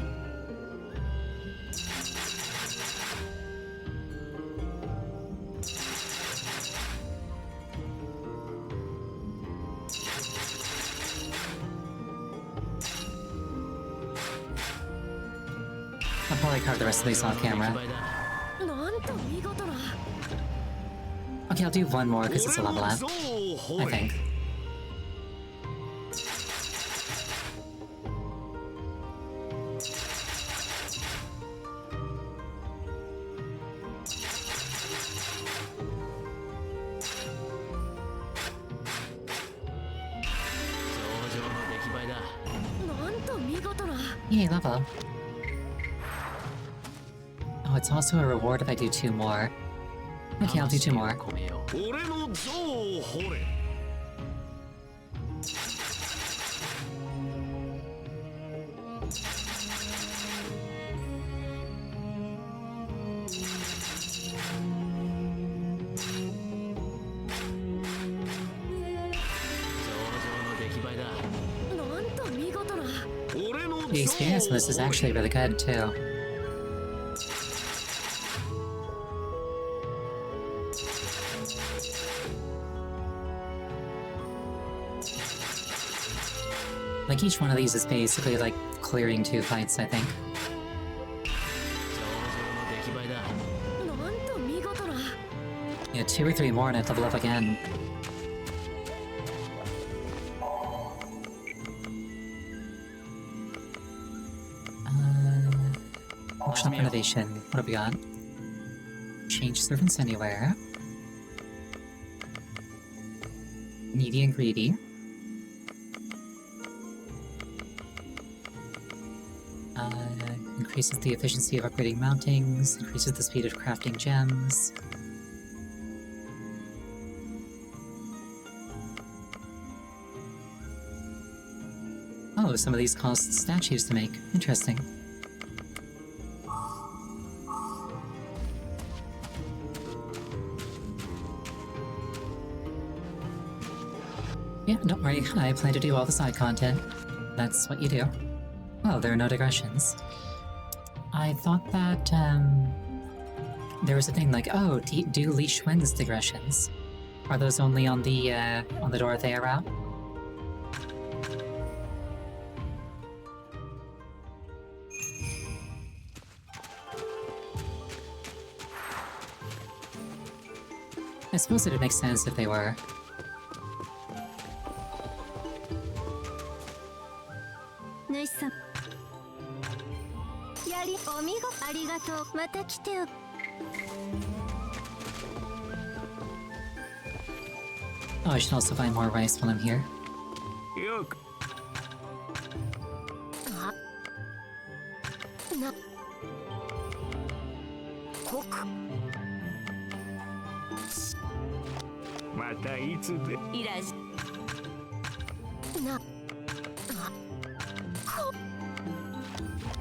I'll probably carve the rest of these off camera. Okay, I'll do one more because it's a level up, I think. だ。なんと見事な。 Yay, level. Oh, it's also a reward if I do 2 more. Okay, I'll do 2 more. 込めよう。俺の像を掘れ。なんと見事な。 The experience in this is actually really good, too. Like, each one of these is basically like clearing 2 fights, I think. なんと見事な。 Yeah, 2 or 3 more and I level up again. Workshop renovation. What have we got? Change servants anywhere. Needy and greedy. Increases the efficiency of upgrading mountings, increases the speed of crafting gems. Oh, some of these cost statues to make. Interesting. Yeah, don't worry, I plan to do all the side content. That's what you do. Oh, there are no digressions. I thought that, there was a thing like, oh, do Li Xuan's digressions. Are those only on the Dorothea route? I suppose it'd make sense if they were. 主さん。やりお見事ありがとう。また来てよ。 Oh, I should also buy more rice while I'm here. よく。な。こく。またいつで。いらっしゃ。な。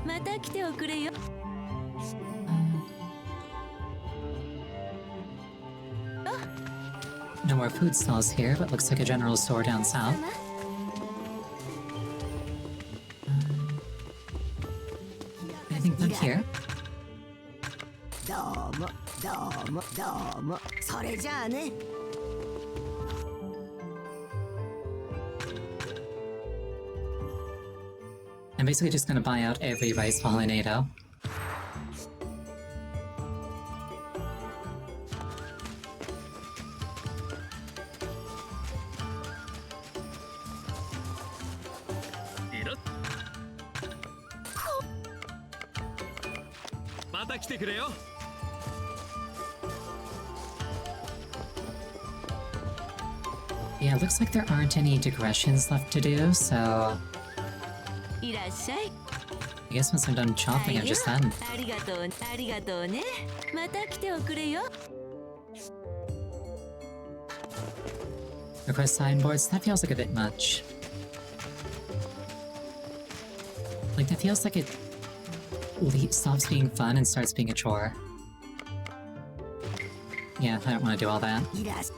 また来ておくれよ。 No more food stalls here, but looks like a general store down south. Anything back here? どうもどうもどうも。それじゃあね。 I'm basically just gonna buy out every rice pollinado. Yeah, it looks like there aren't any digressions left to do, so いらっしゃい。 I guess once I'm done chopping, I'm just done. ありがとうありがとうね。また来ておくれよ。 Request signboards? That feels like a bit much. Like, that feels like it stops being fun and starts being a chore. Yeah, I don't want to do all that. いらっしゃい。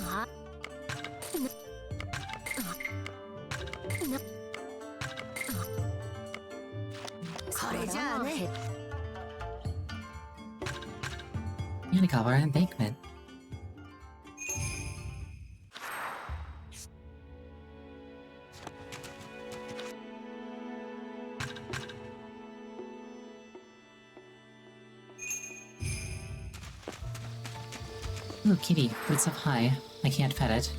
あ。な。それじゃあね。 Yanagawa Embankment. Ooh, kitty, but it's up high. I can't pet it.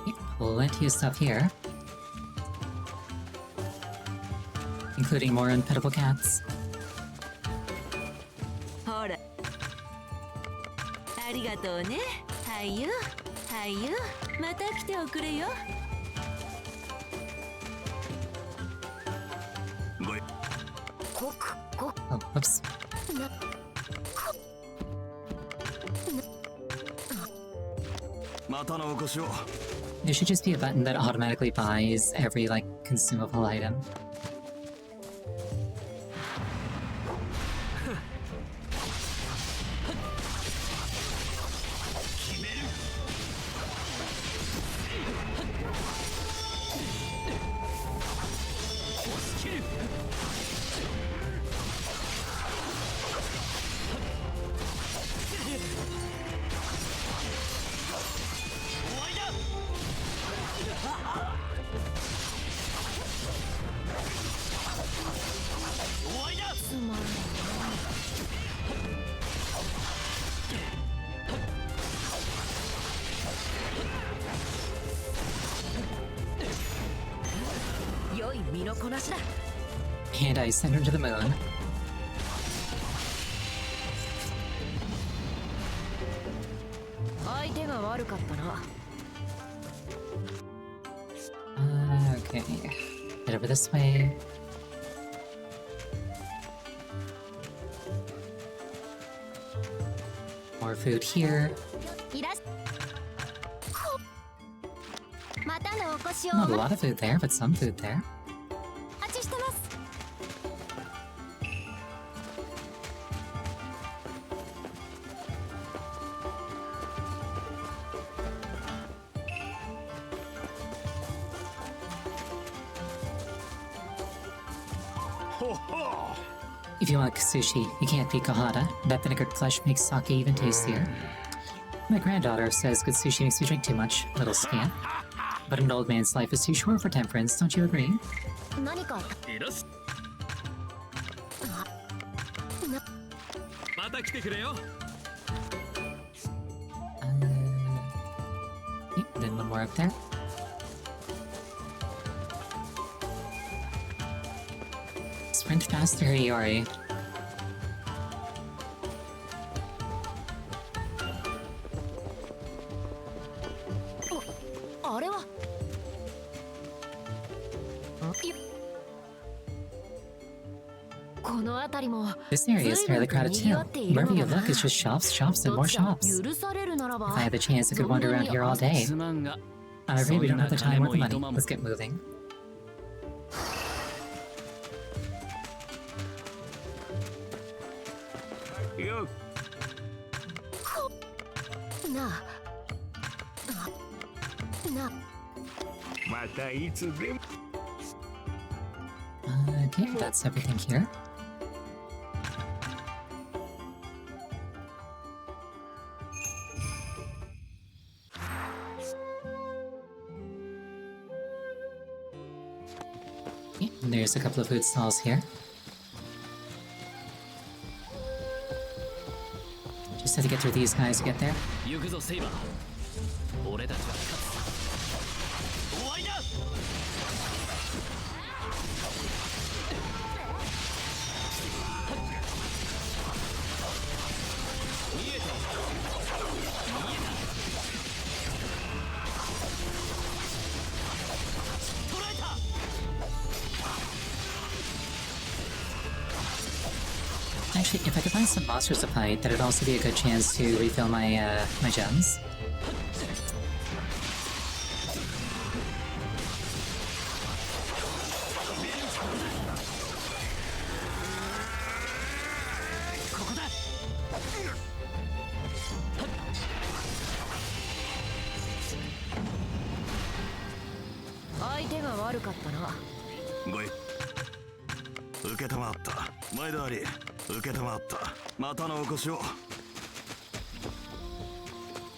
Yep, plenty of stuff here, including more unpettable cats. ほらありがとうね俳優俳優また来ておくれよこくこ Oh, whoops. な またのお越しを There should just be a button that automatically buys every, like, consumable item. And I send her to the moon. Okay. Head over this way. More food here. Not a lot of food there, but some food there. If you want sushi, you can't beat Kohada. That vinegared flesh makes sake even tastier. My granddaughter says good sushi makes me drink too much, little scamp. But an old man's life is too short for temperance, don't you agree? いらっしまた来てくれよ Then one more up there. Sprint faster, Iori. This area is fairly crowded too. Wherever you look, it's just shops, shops, and more shops. If I had the chance, I could wander around here all day. すまんが I'm afraid we don't have the time or the money. Let's get moving. Yo. Okay, that's everything here. Okay, and there's a couple of food stalls here. Just have to get through these guys to get there. 行くぞセイバー俺たちは勝つ終わりだ Actually, if I could find some monsters to fight, that'd also be a good chance to refill my my gems.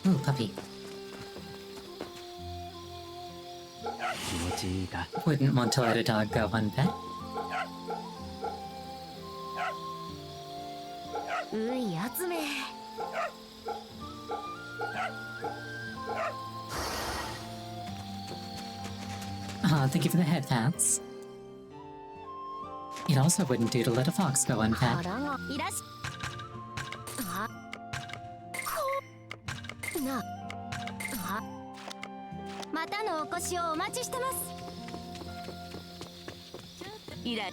Ooh, puppy. Wouldn't want to let a dog go unpet. Thank you for the head pats. It also wouldn't do to let a fox go unfed. いらっしあこなあまたのお越しをお待ちしてますいらな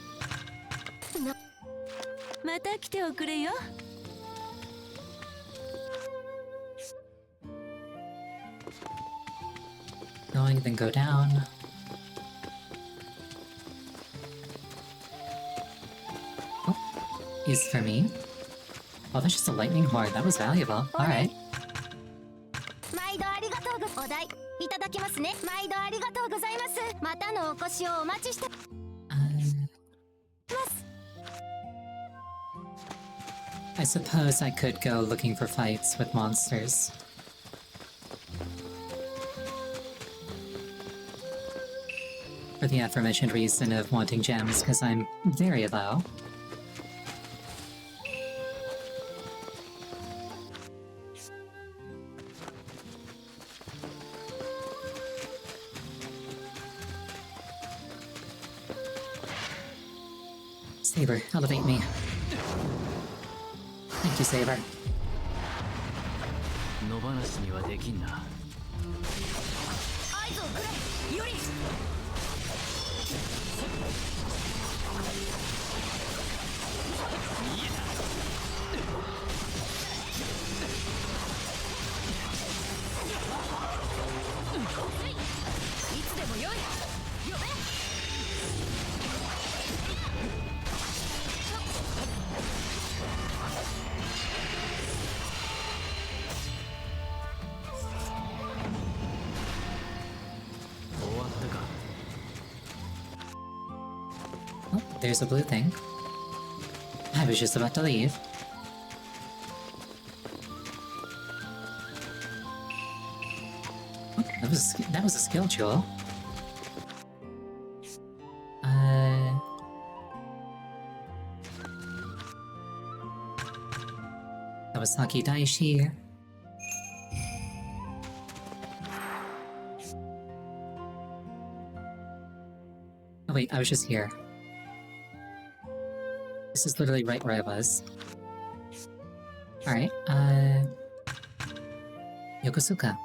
また来ておくれよ Going, then go down. Oh, is for me? Oh, that's just a lightning horde. That was valuable. Alright. 毎度ありがとうごお題いただきますね毎度ありがとうございますまたのお越しをお待ちしてます I suppose I could go looking for fights with monsters. For the aforementioned reason of wanting gems, because I'm very low. Saber, elevate me. Thank you, Saber. 野放しにはできんな。合図をくれユリいつでもよい呼べ 終わったか。 Oh, there's a blue thing. I was just about to leave. Oh, that was a skill jewel. Kawasaki Daishi. Oh wait, I was just here. This is literally right where I was. Alright, Yokosuka.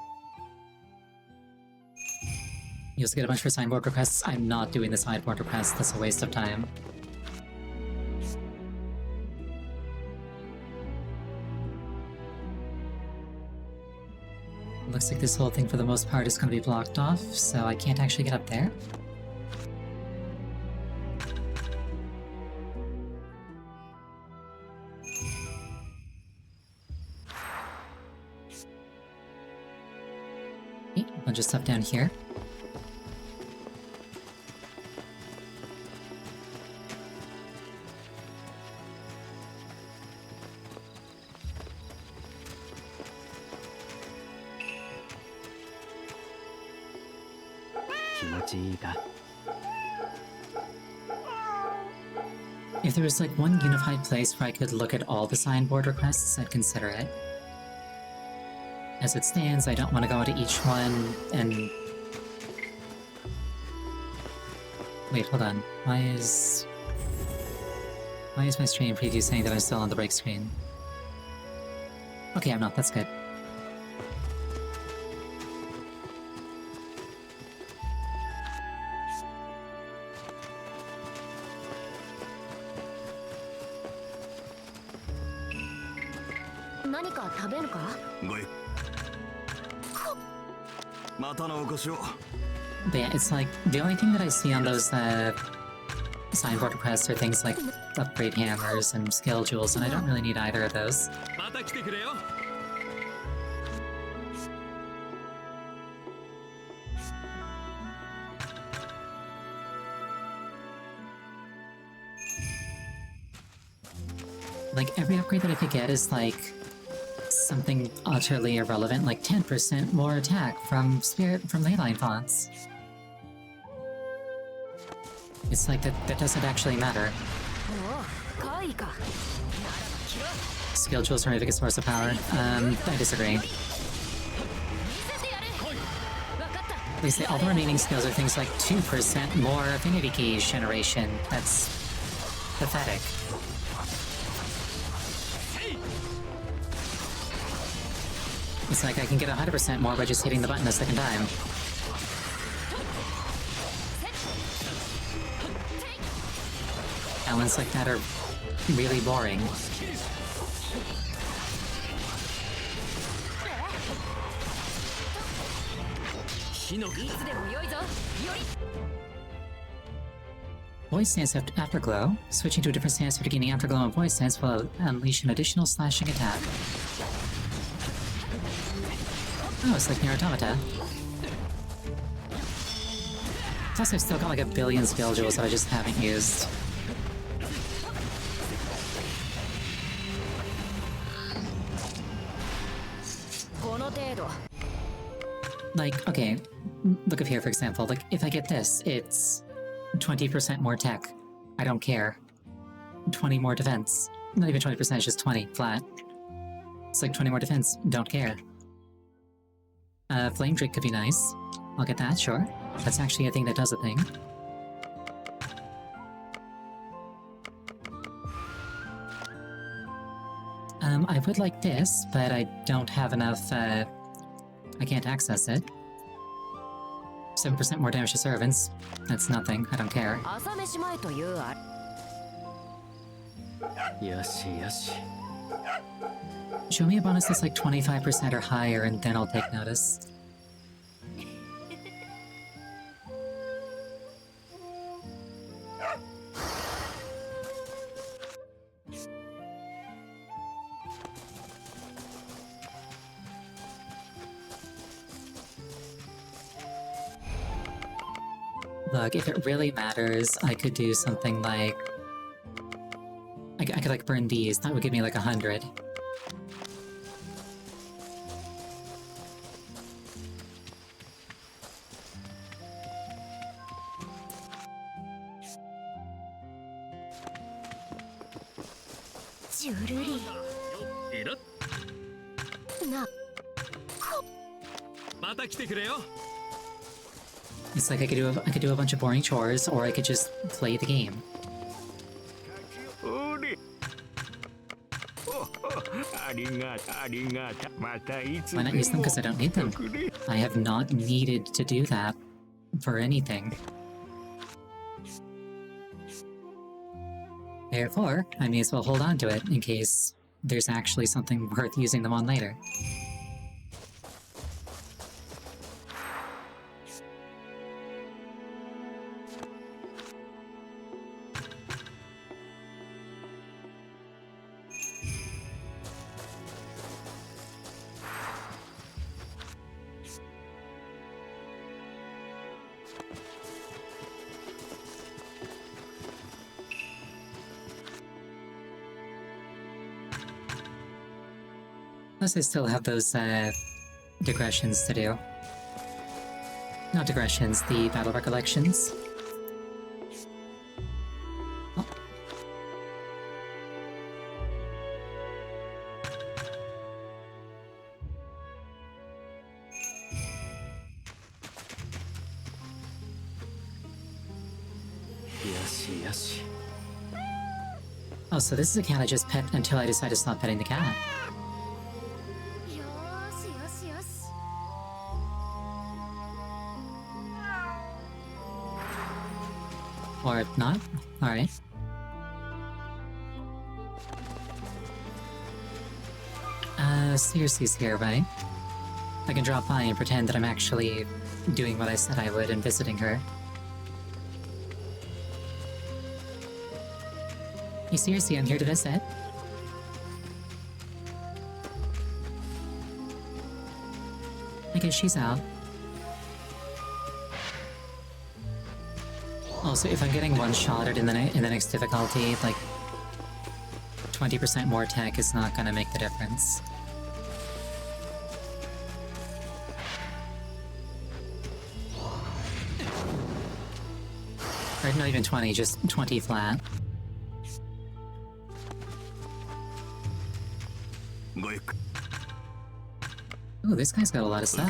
You also get a bunch for sideboard requests. I'm not doing the sideboard requests, that's a waste of time. Looks like this whole thing for the most part is going to be blocked off, so I can't actually get up there. Okay, a bunch of stuff down here. If there was like one unified place where I could look at all the sideboard requests, I'd consider it. As it stands, I don't want to go into each one and... Wait, hold on. Why is my stream preview saying that I'm still on the break screen? Okay, I'm not. That's good. But yeah, it's like, the only thing that I see on those sideboard requests are things like upgrade hammers and skill jewels, and I don't really need either of those. Like, every upgrade that I could get is like something utterly irrelevant, like 10% more attack from leyline fonts. It's like that doesn't actually matter. Skill jewels are my biggest source of power. I disagree. They say all the remaining skills are things like 2% more affinity gauge generation. That's pathetic. It's like I can get 100% more by just hitting the button a second time. Elements like that are really boring. Voice stance afterglow. Switching to a different stance after gaining afterglow and voice stance will unleash an additional slashing attack. Oh, it's like Nier Automata. Plus, I've still got like a billion skill jewels that I just haven't used. Like, okay, look up here for example, like, if I get this, it's 20% more tech. I don't care. 20 more defense. Not even 20%, it's just 20, flat. It's like 20 more defense, don't care. Flame Drake could be nice. I'll get that, sure. That's actually a thing that does a thing. I would like this, but I don't have enough, I can't access it. 7% more damage to servants. That's nothing, I don't care. Show me a bonus that's like 25% or higher, and then I'll take notice. Look, if it really matters, I could do something like... I could like burn these, that would give me like 100. It's like I could do a bunch of boring chores, or I could just play the game. Why not use them? Because I don't need them. I have not needed to do that for anything. Therefore, I may as well hold on to it in case there's actually something worth using them on later. Plus I still have those, digressions to do. Not digressions, the battle recollections. Oh. Oh, so this is a cat I just pet until I decide to stop petting the cat. Or not? Alright. Circe's here, right? I can drop by and pretend that I'm actually doing what I said I would and visiting her. Hey Circe, I'm here to visit. I guess she's out. Also, if I'm getting one-shotted in the next difficulty, like 20% more tech is not gonna make the difference. Or not even 20, just 20 flat. Ooh, this guy's got a lot of stuff.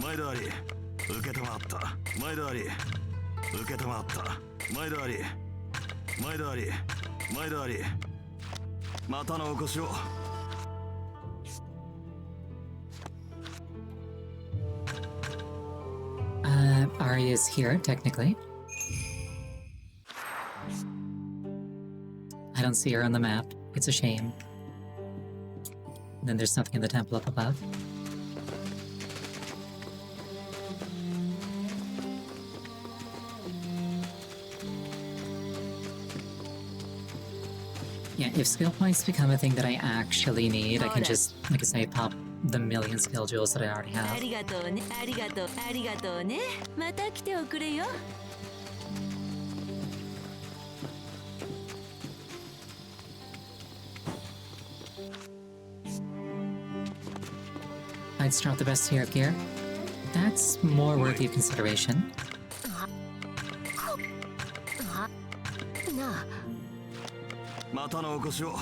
毎度あり受けたまった毎度あり受けたまった毎度あり毎度あり毎度ありまたのお越しを Ari is here, technically. I don't see her on the map. It's a shame. And then there's nothing in the temple up above. Yeah, if skill points become a thing that I actually need, I can just, like I say, pop the million skill jewels that I already have. ありがとうね、ありがとう、ありがとうね。また来ておくれよ。I'd start the best tier of gear. That's more worthy of consideration. なあ、またのお越しを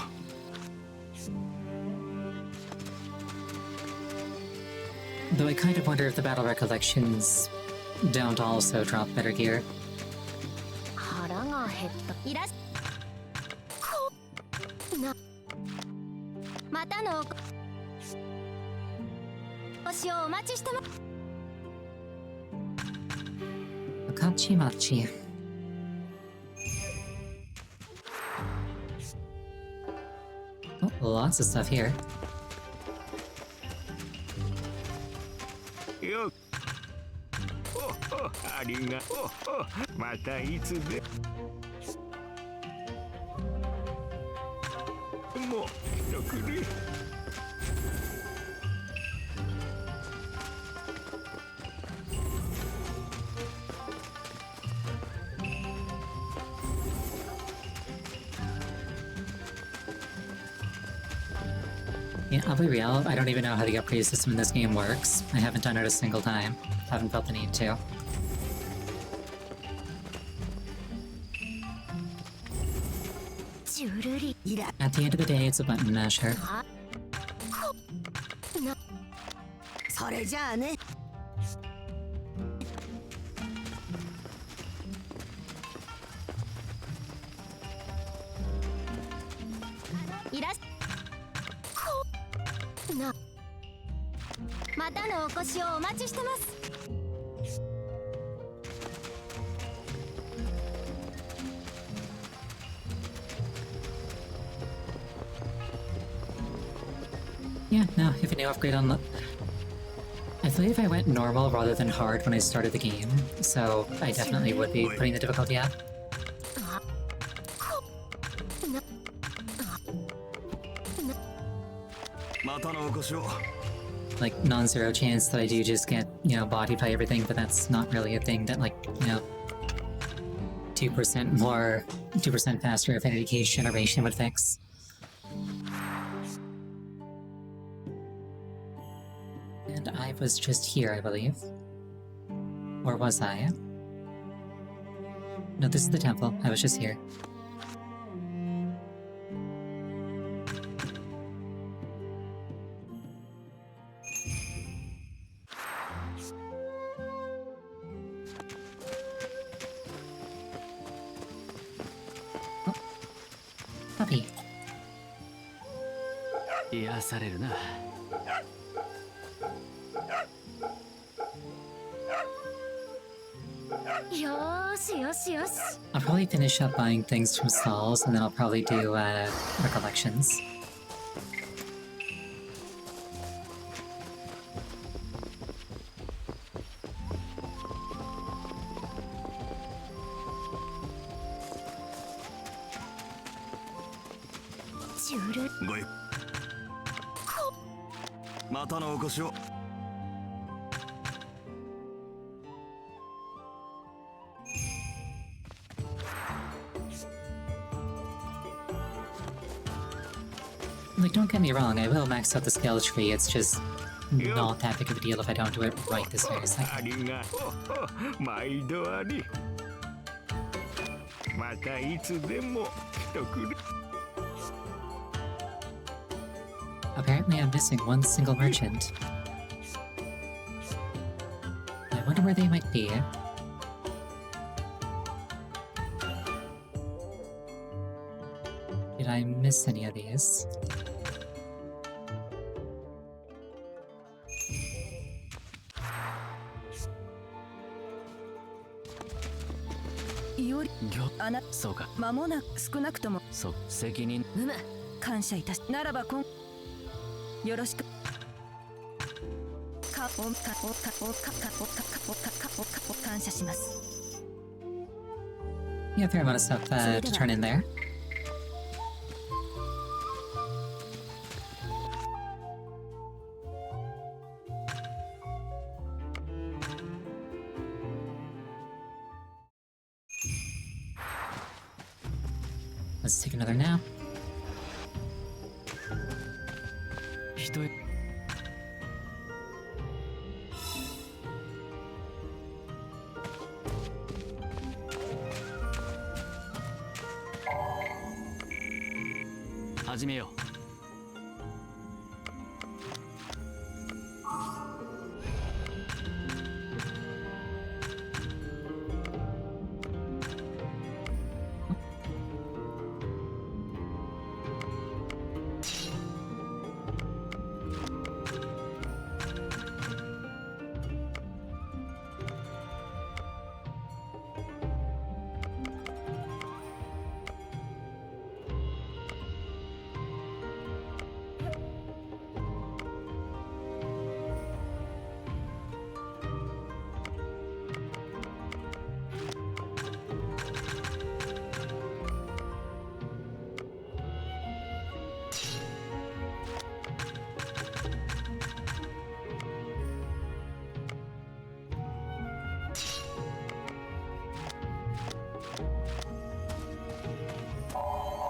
Though I kind of wonder if the battle recollections don't also drop better gear. 腹が減ったいらっなまたのお越しをお待ちしてま Kachi Machi. Oh, lots of stuff here. よありがまたいつでもう来てくれ Yeah, I'll be real, I don't even know how the upgrade system in this game works. I haven't done it a single time. Haven't felt the need to. At the end of the day, it's a button masher. それじゃあね。いらっなまたのお越しをお待ちしてます Yeah, no, if a new upgrade on the... I believe I went normal rather than hard when I started the game, so I definitely would be putting the difficulty up. またのお越しを Like, non-zero chance that I do just get, you know, bodied by everything, but that's not really a thing that, like, you know, 2% more, 2% faster affinity case generation would fix. And I was just here, I believe. Or was I? No, this is the temple. I was just here. Oh. Puppy. 癒されるな。よーしよしよし I'll probably finish up buying things from stalls, and then I'll probably do, recollections. Jewel ごゆまたのお越しを Like, don't get me wrong, I will max out the skill tree, it's just not that big of a deal if I don't do it right this very あ second. りが毎度ありまたいつでも来てくれ Apparently I'm missing one single merchant. wonder where they might be. Did I miss any of these?そうか間もなく少なくともそう責任感謝いたしならばよろしく感謝します。 Yeah, a fair amount of stuff to turn in there. Let's take another nap. 人へ始めよう。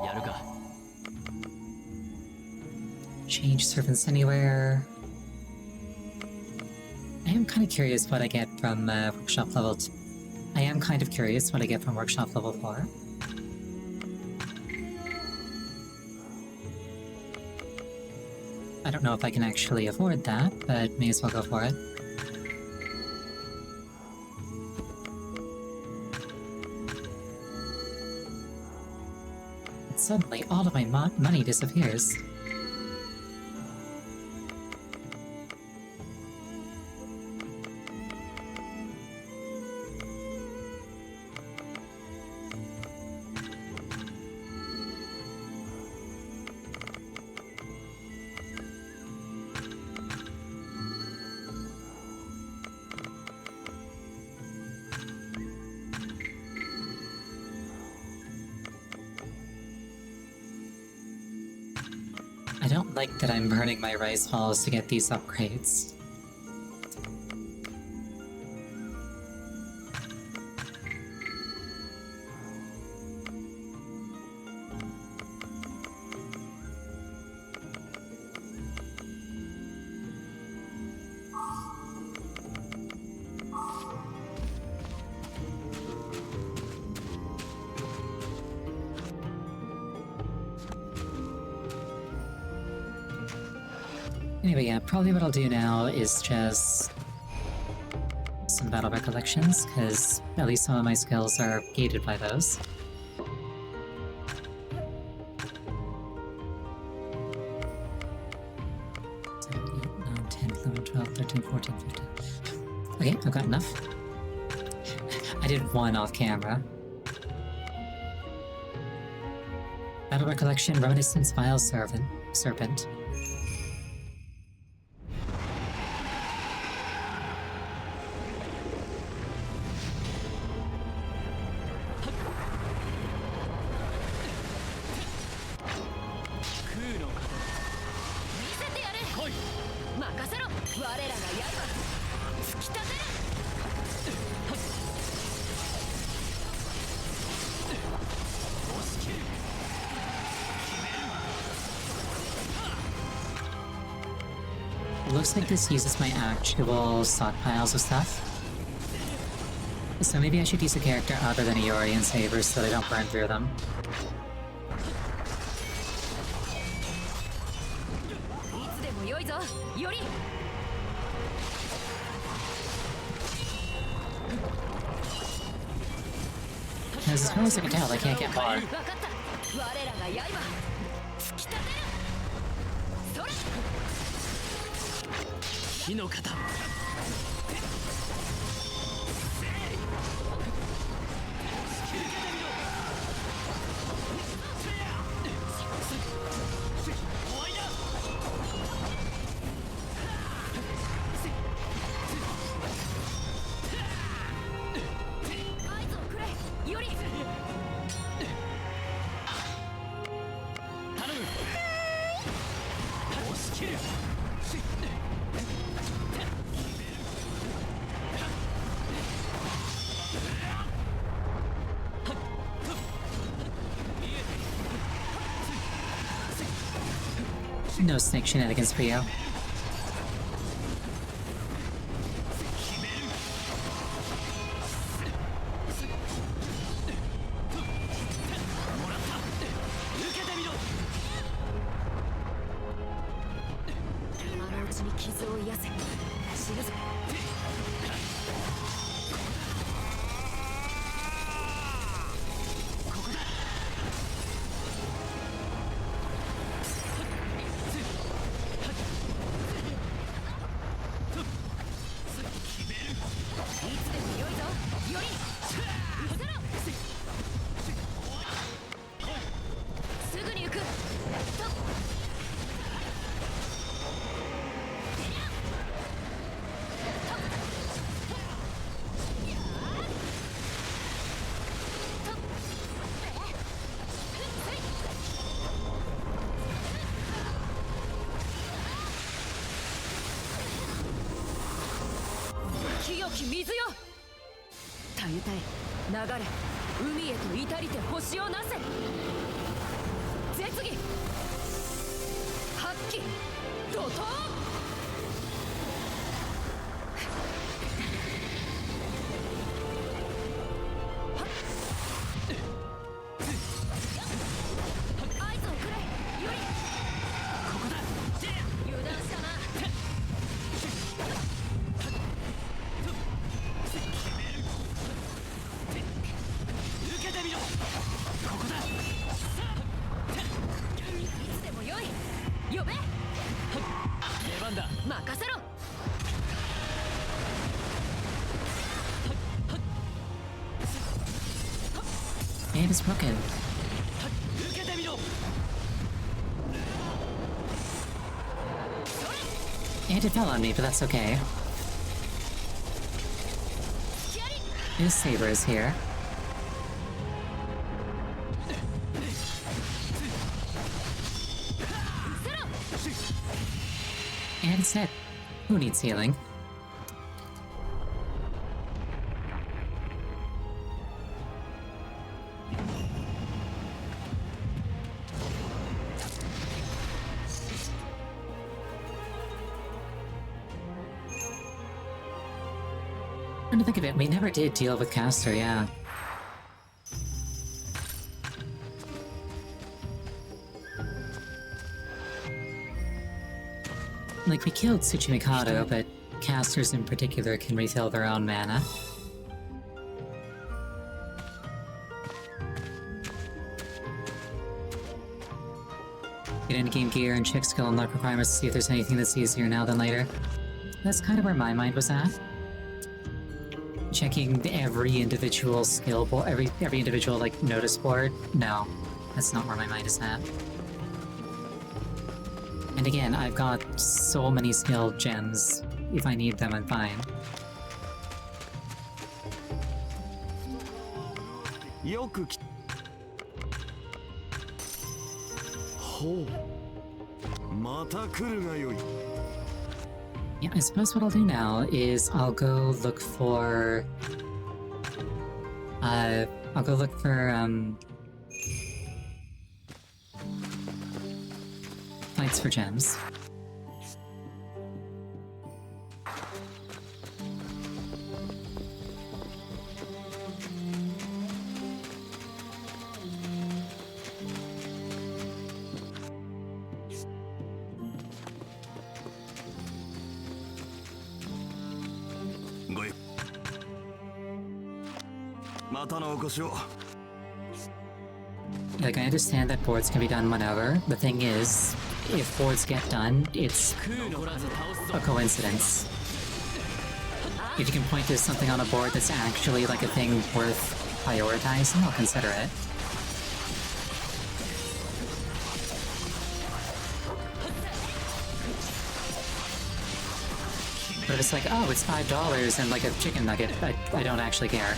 やるか。 Change servants anywhere. I am kind of curious what I get from workshop level 2. I am kind of curious what I get from workshop level 4. I don't know if I can actually afford that, but may as well go for it. Suddenly, all of my money disappears. I don't like that I'm burning my rice balls to get these upgrades. Anyway, yeah, probably what I'll do now is just some battle recollections, because at least some of my skills are gated by those. Okay, I've got enough. I did one off camera. Battle recollection, reminiscence, vile serpent. Looks like this uses my actual stockpiles of stuff. So maybe I should use a character other than Iori and Saber so that I don't burn through them. As far as I can tell, I can't get more. 分かった我らが刃突き立てるそれ火の型合図をくれより頼む押し切る No snake shenanigans for you. 今のうちに傷を癒せ死ぬぞいつでもよいぞより見せろすぐに行くと清き水よたゆたえ流れ海へと至りて星をなせ絶技発揮怒涛合図をくれよりここだ油断したな受けてみろここだいつでもよい呼べ出番だ任せろ And it's broken. 受けてみろ And it fell on me, but that's okay. His saber is here. And it's dead. Who needs healing? Come to think of it, we never did deal with Caster, yeah. Like, we killed Tsuchimikado, but casters in particular can refill their own mana. Get into game gear and check skill unlock requirements to see if there's anything that's easier now than later. That's kind of where my mind was at. Checking every individual skill board, every individual, like, notice board? No, that's not where my mind is at. And again, I've got so many skill gems. If I need them, I'm fine. よくきほうまた来るがよい Yeah, I suppose what I'll do now is I'll go look for... fights for gems. Go. またのお越しを Like, I understand that boards can be done whenever. The thing is, if boards get done, it's a coincidence. If you can point to something on a board that's actually like a thing worth prioritizing, I'll consider it. But if it's like, oh, it's $5 and like a chicken nugget, I don't actually care.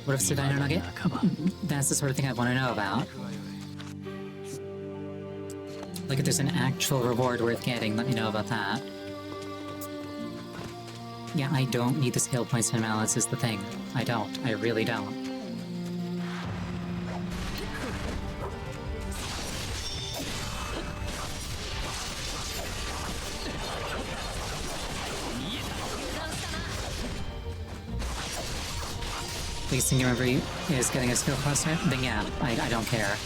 What if it's a dino nugget? That's the sort of thing I want to know about. Like if there's an actual reward worth getting, let me know about that. Yeah, I don't need the skill points in Malice is the thing. I don't. I really don't. Biggest thing you remember is getting a skill cluster? Then yeah, I don't care.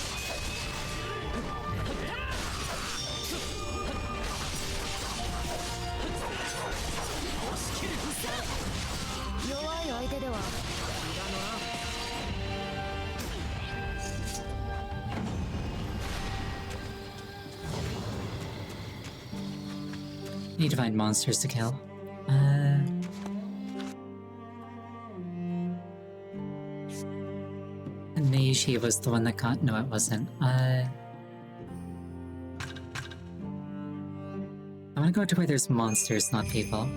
Need to find monsters to kill. Neishi was the one that got. No, it wasn't. I want to go to where there's monsters, not people.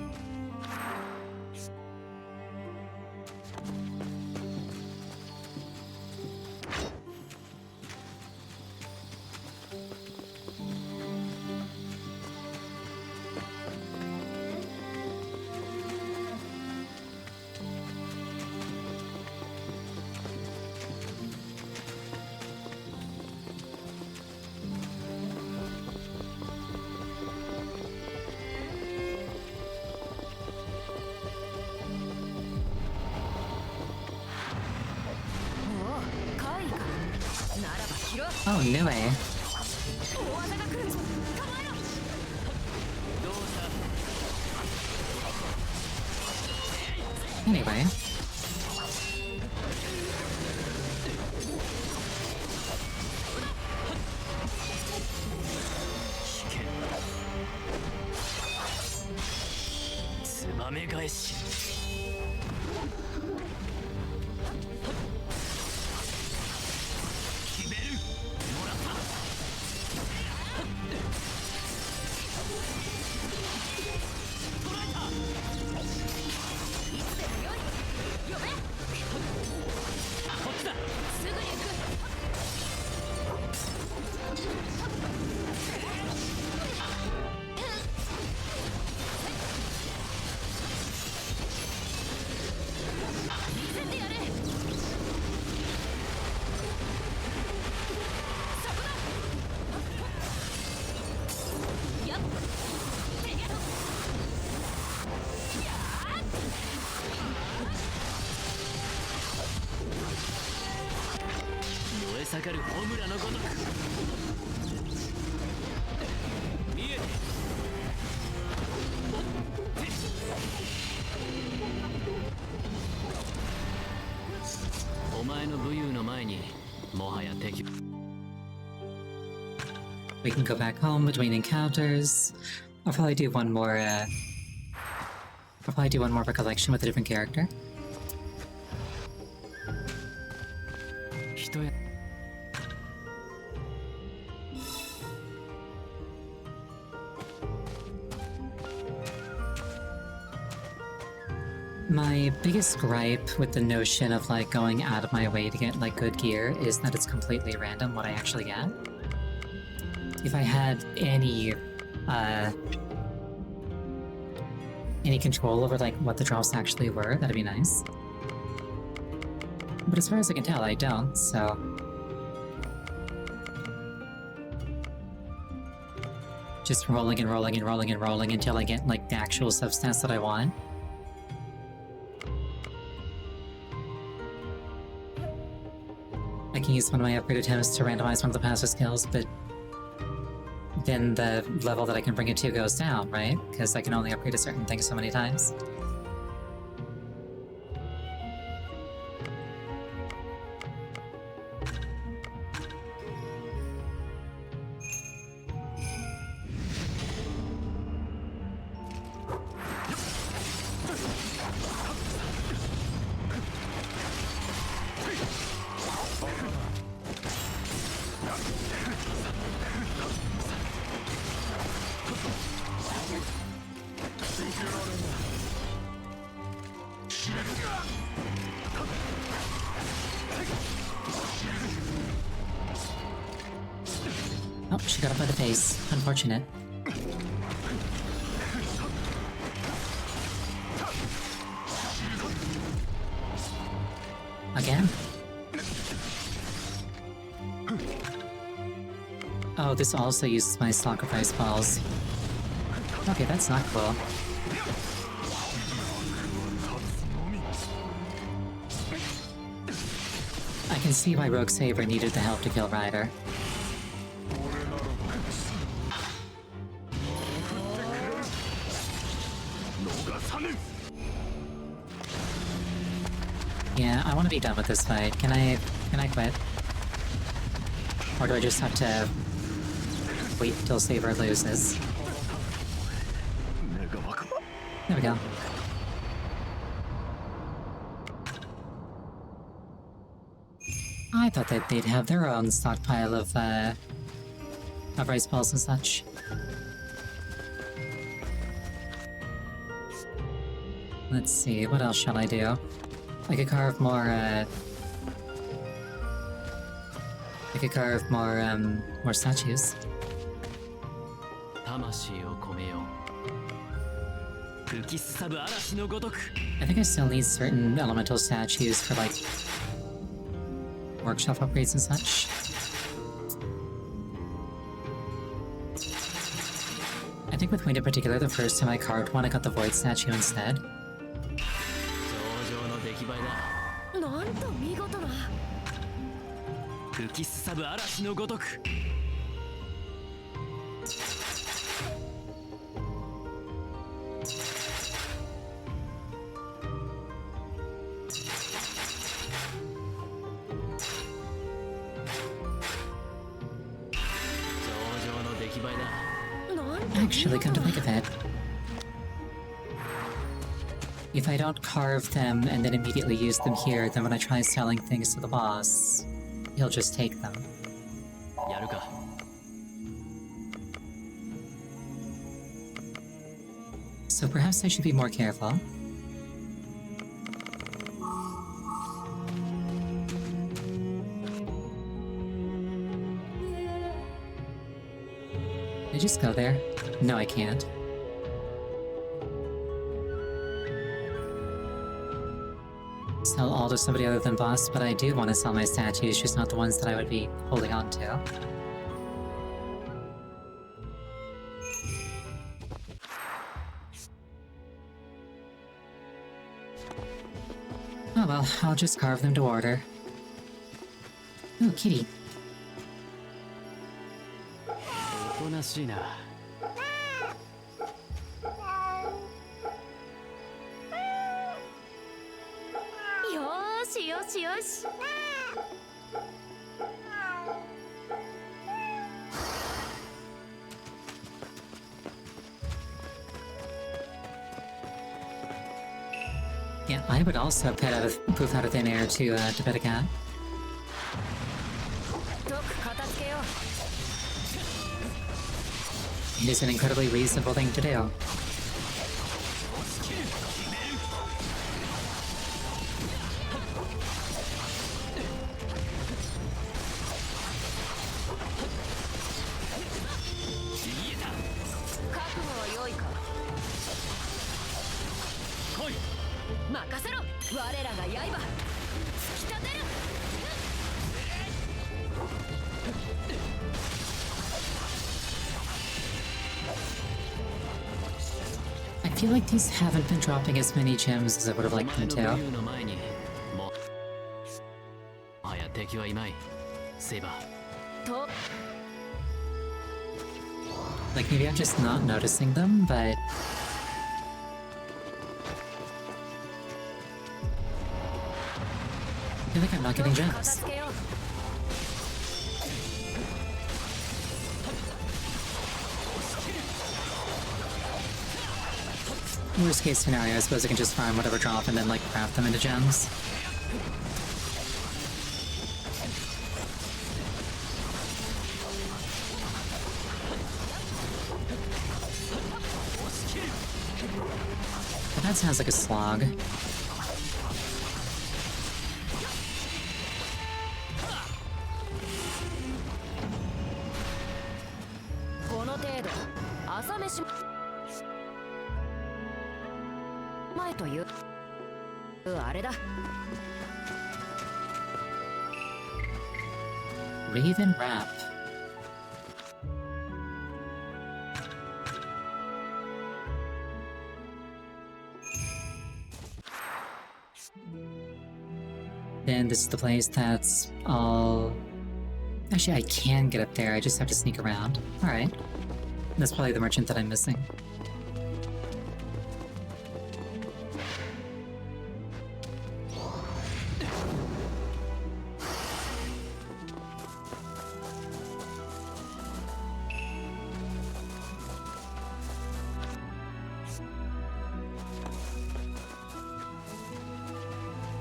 Oh, no way. Anyway. We can go back home between encounters. I'll probably do one more, recollection with a different character. My biggest gripe with the notion of like going out of my way to get like good gear is that it's completely random what I actually get. If I had any control over like what the drops actually were, that'd be nice. But as far as I can tell, I don't, so... Just rolling and rolling and rolling and rolling until I get like the actual substance that I want. I can use one of my upgrade attempts to randomize one of the passive skills, but then the level that I can bring it to goes down, right? Because I can only upgrade a certain thing so many times. Oh, she got up by the face. Unfortunate. Again? Oh, this also uses my sacrifice balls. Okay, that's not cool. I can see why Rogue Saber needed the help to kill Ryder. Yeah, I want to be done with this fight. Can I quit? Or do I just have to wait until Saber loses? There we go. I thought that they'd have their own stockpile of rice balls and such. Let's see, what else shall I do? I could carve more, more statues. 魂を込めよう。吹きすさぶ嵐のごとく。 I think I still need certain elemental statues for, like, workshop upgrades and such. I think with Wind in particular, the first time I carved one, I got the Void statue instead. 上々の出来栄えだ。なんと見事な。吹きすさぶ嵐のごとく。 Actually, come to think of it, if I don't carve them and then immediately use them here, then when I try selling things to the boss, he'll just take them. やるか。 So perhaps I should be more careful. Can I just go there? No, I can't. Sell all to somebody other than boss, but I do want to sell my statues, just not the ones that I would be holding on to. Oh well, I'll just carve them to order. Ooh, kitty. おとなしいな。 よしよしよし。 Yeah, I would also poof out of thin air to pet a cat. とく片付けよう。 It is an incredibly reasonable thing to do. I feel like these haven't been dropping as many gems as I would have liked them お to. 前の武勇の前にもはや敵はいない。セイバー。と。Like, maybe I'm just not noticing them, but... I feel like I'm not getting gems. Worst case scenario, I suppose I can just farm whatever drop and then, like, craft them into gems. But that sounds like a slog. Raven Wrap. Then this is the place that's all... Actually, I can get up there, I just have to sneak around. Alright. That's probably the merchant that I'm missing.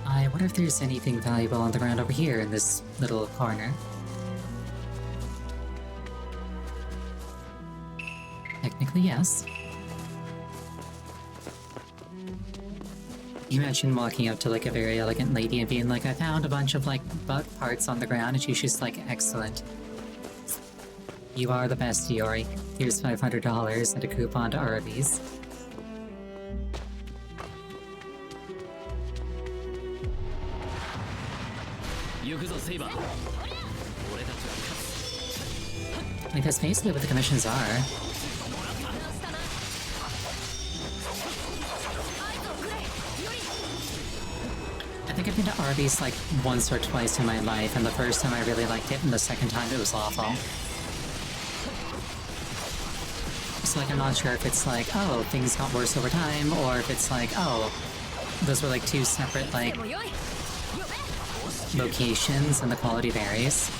I wonder if there's anything valuable on the ground over here in this little corner. Technically, yes. You imagine walking up to like a very elegant lady and being like, I found a bunch of like butt parts on the ground, and she's just like, excellent. You are the best, Iori. Here's $500 and a coupon to Arby's. Like, that's basically what the commissions are. I think I've been to Arby's like once or twice in my life, and the first time I really liked it, and the second time it was awful. So like, I'm not sure if it's like, oh, things got worse over time, or if it's like, oh, those were like two separate like locations and the quality varies.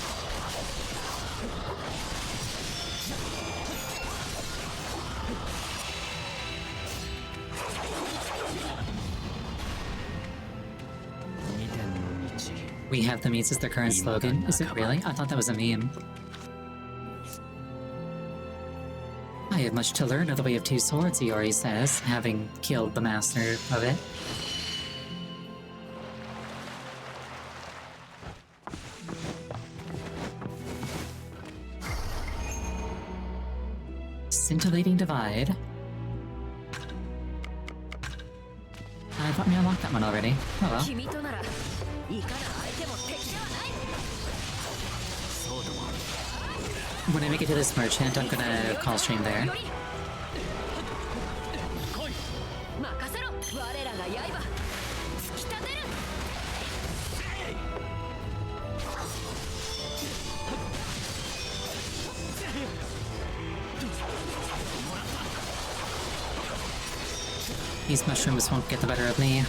We have the meats as their current slogan. Is it really? I thought that was a meme. I have much to learn of the way of two swords, Iori says, having killed the master of it. Scintillating Divide. I thought we unlocked that one already. Oh well. When I make it to this merchant, I'm gonna call stream there. These mushrooms won't get the better of me.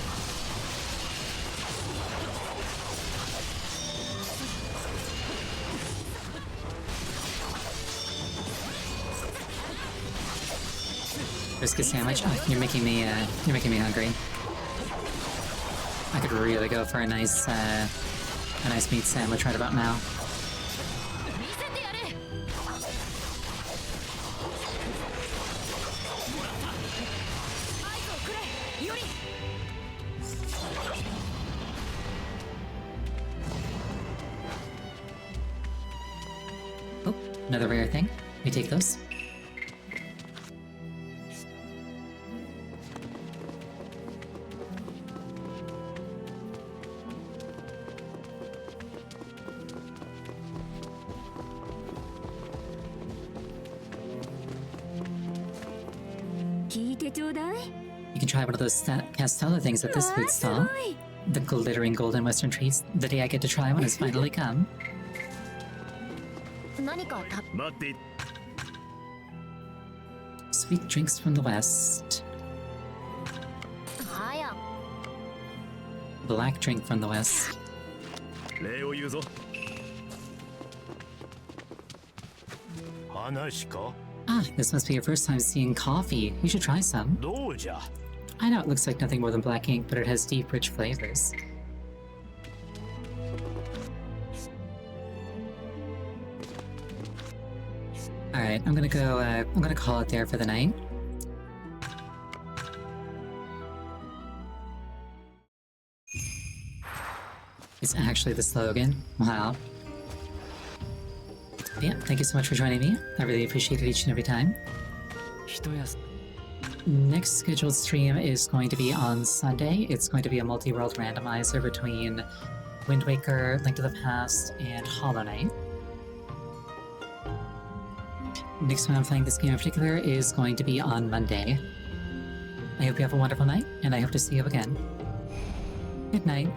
Biscuit sandwich. Oh, you're making me hungry. I could really go for a nice meat sandwich right about now. Oh, another rare thing. We take those. You can try one of those Castella things at this food stall. The glittering golden western treats. The day I get to try one has finally come. Sweet drinks from the west. はや Black drink from the west. 礼を言うぞ。話か？ Ah, this must be your first time seeing coffee. You should try some. どうじゃ。 I know it looks like nothing more than black ink, but it has deep, rich flavors. Alright, I'm gonna call it there for the night. It's actually the slogan. Wow. Yeah, thank you so much for joining me. I really appreciate it each and every time. 一休 Next scheduled stream is going to be on Sunday. It's going to be a multi-world randomizer between Wind Waker, Link to the Past, and Hollow Knight. Next time I'm playing this game in particular is going to be on Monday. I hope you have a wonderful night, and I hope to see you again. Good night.